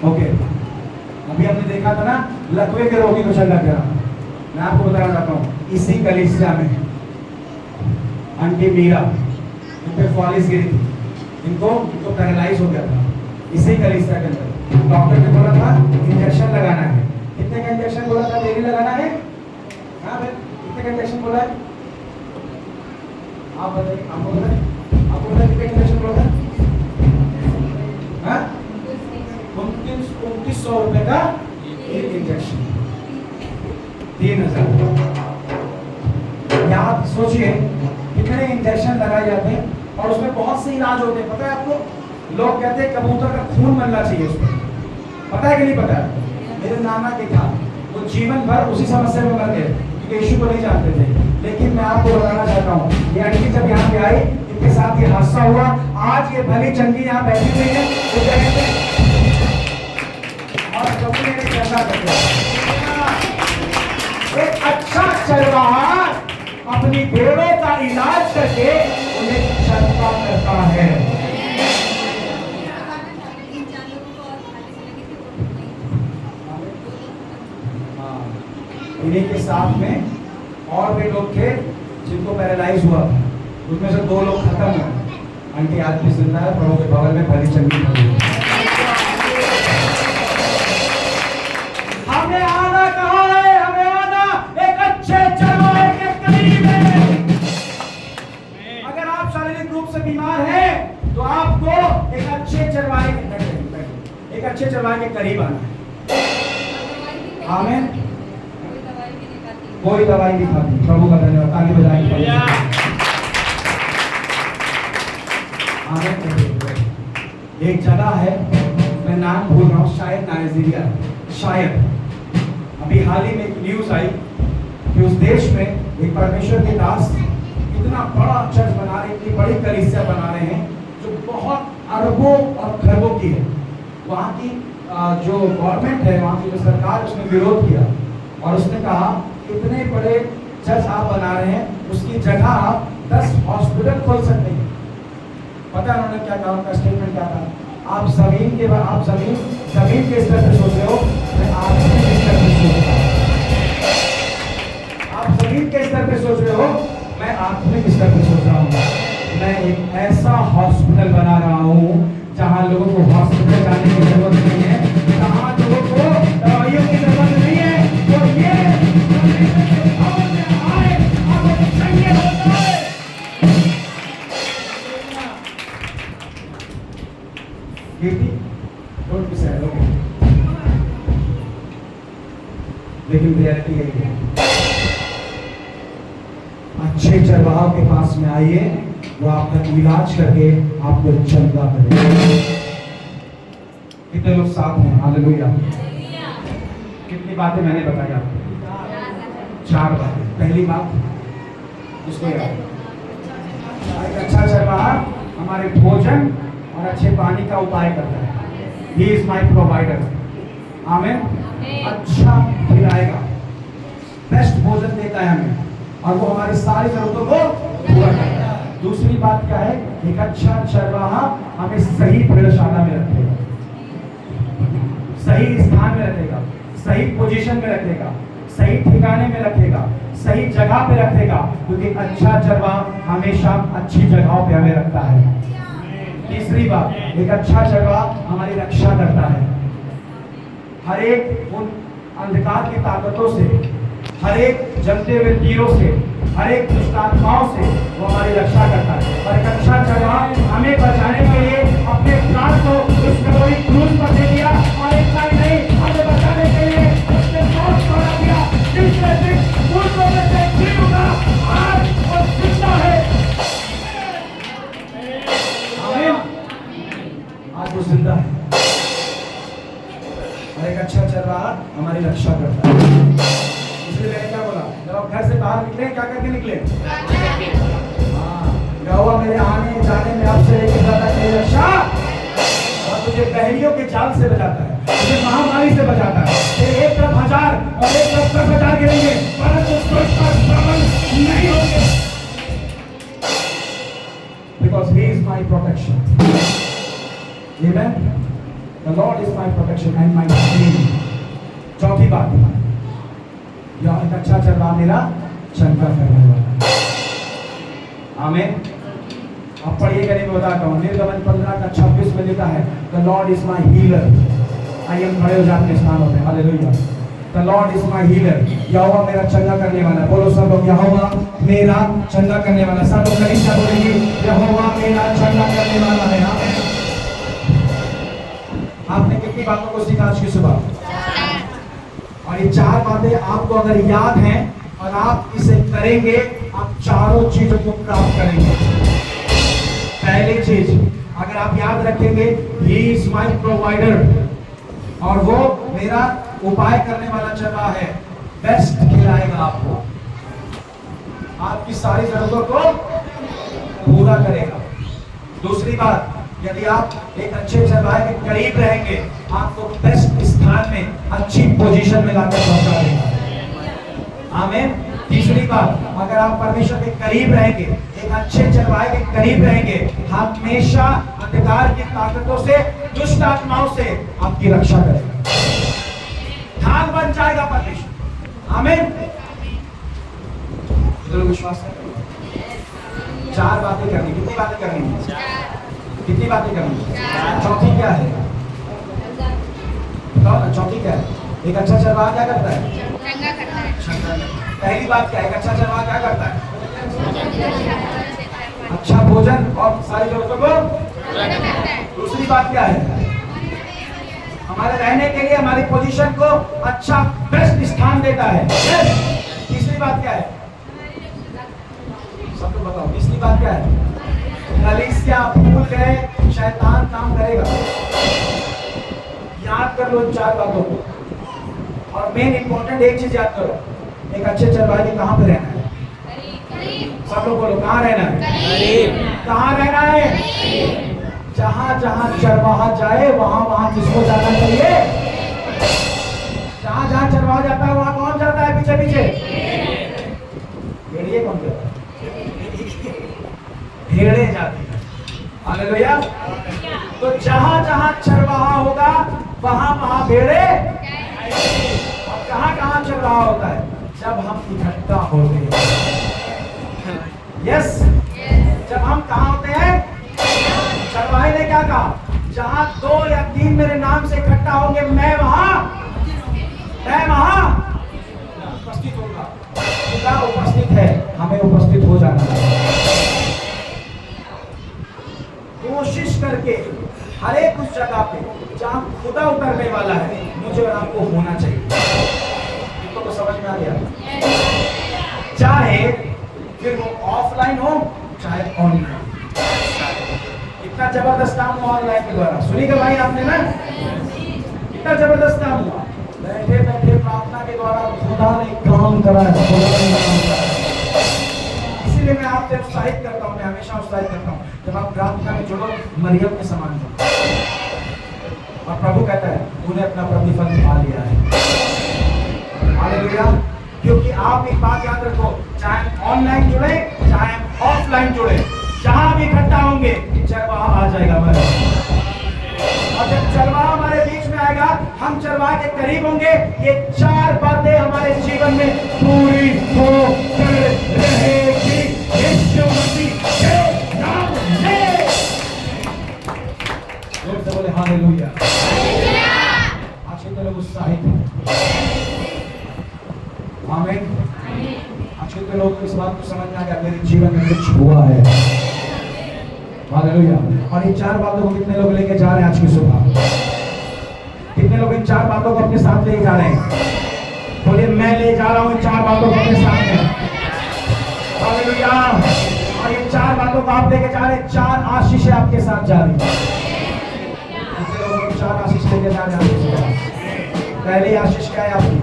ओके। अभी आपने देखा था ना, लकवे के रोगी को चंगा किया। मैं आपको बताना चाहता हूँ, इसी कलीसिया में आंटी मीरा, इन पे फॉलिस गिरी थी, इनको पैरालाइज हो गया था। इसी कलीसिया के अंदर डॉक्टर ने बोला था इंजेक्शन लगाना है। कितने का इंजेक्शन बोला था? डेली लगाना है। हाँ भाई, कितने का इंजेक्शन बोला है? आप बताइए, आपको बोला कितने का इंजेक्शन बोला था? हाँ, 2900 रुपए का एक इंजेक्शन, 3000। आप सोचिए कितने इंजेक्शन लगाए जाते हैं और उसमें बहुत से इलाज होते हैं। पता है आपको? लोग कहते हैं कबूतर का खून मिलना चाहिए उसमें। पता है कि नहीं पता है? मेरे नाना के था, वो जीवन भर उसी समस्या में मर गए क्योंकि यीशु को नहीं जानते थे। लेकिन मैं आपको बताना चाहता हूँ, ये आंटी जब यहाँ पे आई, इनके साथ ये हादसा हुआ, आज ये भली चंगी यहाँ बैठी हुई है और प्रभु ने चंगा कर दिया। एक अच्छा चरवाहा अपनी भेड़ों का इलाज करके उन्हें चंगा करता है। इन्हीं के साथ में और भी लोग थे जिनको पैरालाइज हुआ था, उसमें से 2 लोग खत्म हुए। आंटी आज भी जिंदा है, प्रभु के बगल में भली चंगी खड़ी है। हमें आना कहाँ है? हमें आना एक अच्छे चरवाहे के करीब है। अगर आप शारीरिक रूप से बीमार हैं तो आपको एक अच्छे चरवाहे के करीब आना है। आमीन। कोई दवाई नहीं खाती। प्रभु का धन्यवाद, ताली बजाएंगे। एक जगह है, मैं नाम भूल रहा हूँ, शायद नाइजीरिया, शायद। अभी हाल ही में एक न्यूज आई कि उस देश में एक परमेश्वर के दास इतना बड़ा चर्च बना रहे, इतनी बड़ी कलीसिया बना रहे हैं जो बहुत अरबों और खरबों की है। वहाँ की जो गवर्नमेंट है, वहाँ की जो सरकार, उसने विरोध किया और उसने कहा इतने बड़े चर्च आप बना रहे हैं, उसकी जगह आप 10 हॉस्पिटल खोल सकते हैं। पता है उन्होंने क्या कहा? उनका स्टेटमेंट क्या था? आप जमीन के स्तर पे सोच रहे हो, मैं आसमान के स्तर पे सोच रहा हूँ। आप जमीन के स्तर पे सोच रहे हो, मैं आत्मिक स्तर पे सोच रहा हूँ। मैं एक ऐसा हॉस्पिटल बना रहा हूँ जहाँ लोगों को हॉस्पिटल जाने की जरूरत नहीं है, जहाँ लोगों को दवाइयों की जरूरत नहीं है। तो ये लेकिन रियलिटी यही है। अच्छे चरवाहा के पास में आइए, वो आपका इलाज करके आपको चंगा करेगा। कितने लोग साथ हैं? हालेलुया। कितनी बातें मैंने बताई आपको? 4 बातें। पहली बात उसको याद, एक अच्छा चरवाहा हमारे भोजन और अच्छे पानी का उपाय करता है। He is my provider. आमीन। अच्छा खिलाएगा, बेस्ट भोजन देता है हमें और वो हमारी सारी जरूरतों को पूरा करता है। दूसरी बात क्या है? एक अच्छा चरवाहा हमें सही भेड़शाला में रखेगा, सही स्थान में रखेगा, सही पोजीशन में रखेगा, सही ठिकाने में रखेगा, सही जगह पे रखेगा, क्योंकि अच्छा चरवाहा हमेशा अच्छी जगहों पे हमें रखता है। तीसरी बात, एक अच्छा चरवाहा हमारी रक्षा करता है हर एक उन अंधकार की ताकतों से, हर एक जलते हुए तीरों से, हर एक दुष्ट आत्माओं से वो हमारी रक्षा करता है। और एक अच्छा चरवाहा हमें बचाने के लिए अपने प्राण को उस कलोरी क्रूस पर दे दिया, और एक साथ नहीं, हमें बचाने के लिए उसने मौत को हरा दिया, जिससे दिन मुर्दों में से जी उठा, आज वो जिंदा है। आमीन। आज वो जिंदा है और एक अच्छा चरवाहा हमारी रक्षा करता है। इसलिए मैंने क्या बोला, जब आप घर से बाहर निकले, क्या करके निकले? हाँ, यहोवा मेरे आने जाने में आपसे लेके जाता है मेरी रक्षा, और तुझे बहरियों के जाल से बचाता है, तुझे महामारी से बचाता है। तेरे एक तरफ 1000 और एक तरफ 10,000 गिरेंगे, परंतु दुष्ट का आक्रमण नहीं होंगे, because he is my protection. Amen. The Lord is my protection and my shield. चौथी बात, यह एक अच्छा चरवाहा मेरा चंगा करने वाला है। आमीन। आप पढ़िएगा, नहीं मैं बताता हूँ। निर्गमन 15:26 में लिखा है, The Lord is my healer. आइए खड़े हो जाते स्थानों में। Hallelujah. The Lord is my healer. यहोवा मेरा चंगा करने वाला है। बोलो सब लोग, यहोवा मेरा चंगा करने वाला है। सब लोग कलीसिया बोलेंगे, यहोवा मेरा चंगा करने वाला है। आमीन। आपने कितनी बातों को सीखा आज की सुबह? और ये 4 बातें आपको अगर याद हैं और आप इसे करेंगे, आप चारों चीजों को प्राप्त करेंगे। पहली चीज, अगर आप याद रखेंगे, He is my provider, और वो मेरा उपाय करने वाला चरवाहा है, बेस्ट खिलाएगा आपको, आपकी सारी जरूरतों को पूरा करेगा। दूसरी बात, यदि आप एक अच्छे चरवाहे के करीब रहेंगे, आपको बेस्ट स्थान में, अच्छी पोजीशन में लाकर पहुंचा देगा। आमीन। तीसरी बात, अगर आप परमेश्वर के करीब रहेंगे, एक अच्छे चरवाहे के करीब रहेंगे, हमेशा अंधकार की ताकतों से, दुष्ट आत्माओं से आपकी रक्षा करेगा, ढाल बन जाएगा परमेश्वर। आमीन। तो विश्वास है। 4 बातें करनी। कितनी बातें करनी? कितनी बातें करनी? चौथी क्या है? बताओ ना, चौथी क्या है? एक अच्छा चरवाहा क्या करता है? चंगा करता है। पहली बात क्या है? एक अच्छा चरवाहा क्या करता है? अच्छा भोजन और सारी जरूरतों को पूरा करता है। दूसरी बात क्या है? हमारे रहने के लिए, हमारी पोजीशन को अच्छा बेस्ट स्थान देता है। तीसरी बात क्या है? सबको बताओ, तीसरी बात क्या है? कलीसिया भूल गए, शैतान काम करेगा। याद कर लो 4 बातों को, और मेन इंपॉर्टेंट एक चीज याद करो, एक अच्छे चरवाहे के कहां पे रहना है? सब लोग बोलो, कहां रहना है? कहां रहना है? जहां जहां चरवाहा जाए वहां वहां किसको जाना चाहिए? जहां जहां चरवाहा जाता है वहां कौन जाता है पीछे पीछे? भेड़िए कौन जाता है? भेड़े जाती है। हालेलुया। तो जहां जहां चरवाहा होगा वहां वहां भेड़े। और कहां कहां चरवाहा होता है? जब हम इकट्ठा होते हैं। यस, जब हम कहां होते हैं? चरवाहे ने क्या कहा? जहां 2 या 3 मेरे नाम से इकट्ठा होंगे मैं वहां उपस्थित होगा। खुदा उपस्थित है, हमें उपस्थित हो जाना है। कोशिश करके हर एक उस जगह पे जहां खुदा उतरने वाला है मुझे और आपको होना चाहिए। तो समझ में आ गया? चाहे फिर वो ऑफलाइन हो चाहे ऑनलाइन। इतना जबरदस्त काम हुआ ऑनलाइन के द्वारा, सुनिएगा भाई आपने ना, इतना जबरदस्त काम हुआ। बैठे बैठे प्रार्थना के द्वारा खुदा ने काम करा है। इसीलिए मैं आपसे उत्साहित करता हूँ, मैं हमेशा उत्साहित करता हूँ जब आप प्रार्थना में जुड़ो, मरियम के समान हो। और प्रभु कहता है तूने अपना प्रतिफल पा लिया है। हालेलुया। क्योंकि आप एक बात याद रखो, चाहे ऑनलाइन जुड़े चाहे ऑफलाइन जुड़े, जहां भी इकट्ठा होंगे चरवाहा आ जाएगा हमारे। और जब चरवाहा हमारे बीच में आएगा, हम चरवाहा के करीब होंगे, ये 4 बातें हमारे जीवन में पूरी हो कर रहेगी। यीशु मसीह के नाम में जोर से बोले हालेलुया। अच्छे लोग उत्साहित हैं। आमीन। अच्छे लोग को इस बात को समझ में आ गया मेरे जीवन में कुछ हुआ है। हालेलुया। और इन 4 बातों को कितने लोग लेके जा रहे हैं आज की सुबह? कितने लोग इन 4 बातों को अपने साथ लेके जा रहे हैं? बोलिए मैं ले जा रहा हूँ इन 4 बातों को अपने साथ में। हालेलुया। और ये 4 बातों को आप लेके जा रहे हैं, 4 आशीषें आपके साथ जा रही हैं। कितने लोग 4 आशीष लेके जा रहे हैं? पहली आशीष क्या है आपकी?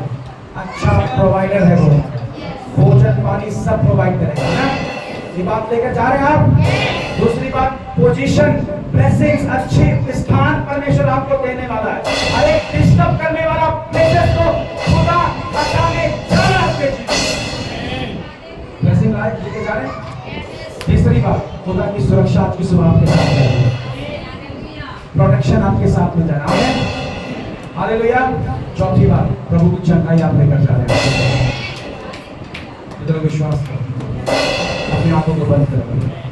अच्छा प्रोवाइडर है वो, भोजन पानी सब प्रोवाइड करेगा ना, ये बात लेकर जा रहे हैं आप। दूसरी बात पोजीशन, ब्लेसिंग्स, अच्छे स्थान परमेश्वर आपको देने वाला है। हर एक डिस्टर्ब करने वाला प्लेसेस को खुदा हटाने जा रहा है आपके जीवन। ब्लेसिंग लाइफ लेके जा रहे हैं। तीसरी बात खुदा की सुरक्षा आज की सुबह आपके साथ है, प्रोटेक्शन आपके साथ में जा रहा है। हालेलुया। चौथी बात प्रभु की चंगाई आप लेकर जा रहे हैं। इधर विश्वास करो, अपनी आंखों को बंद करो।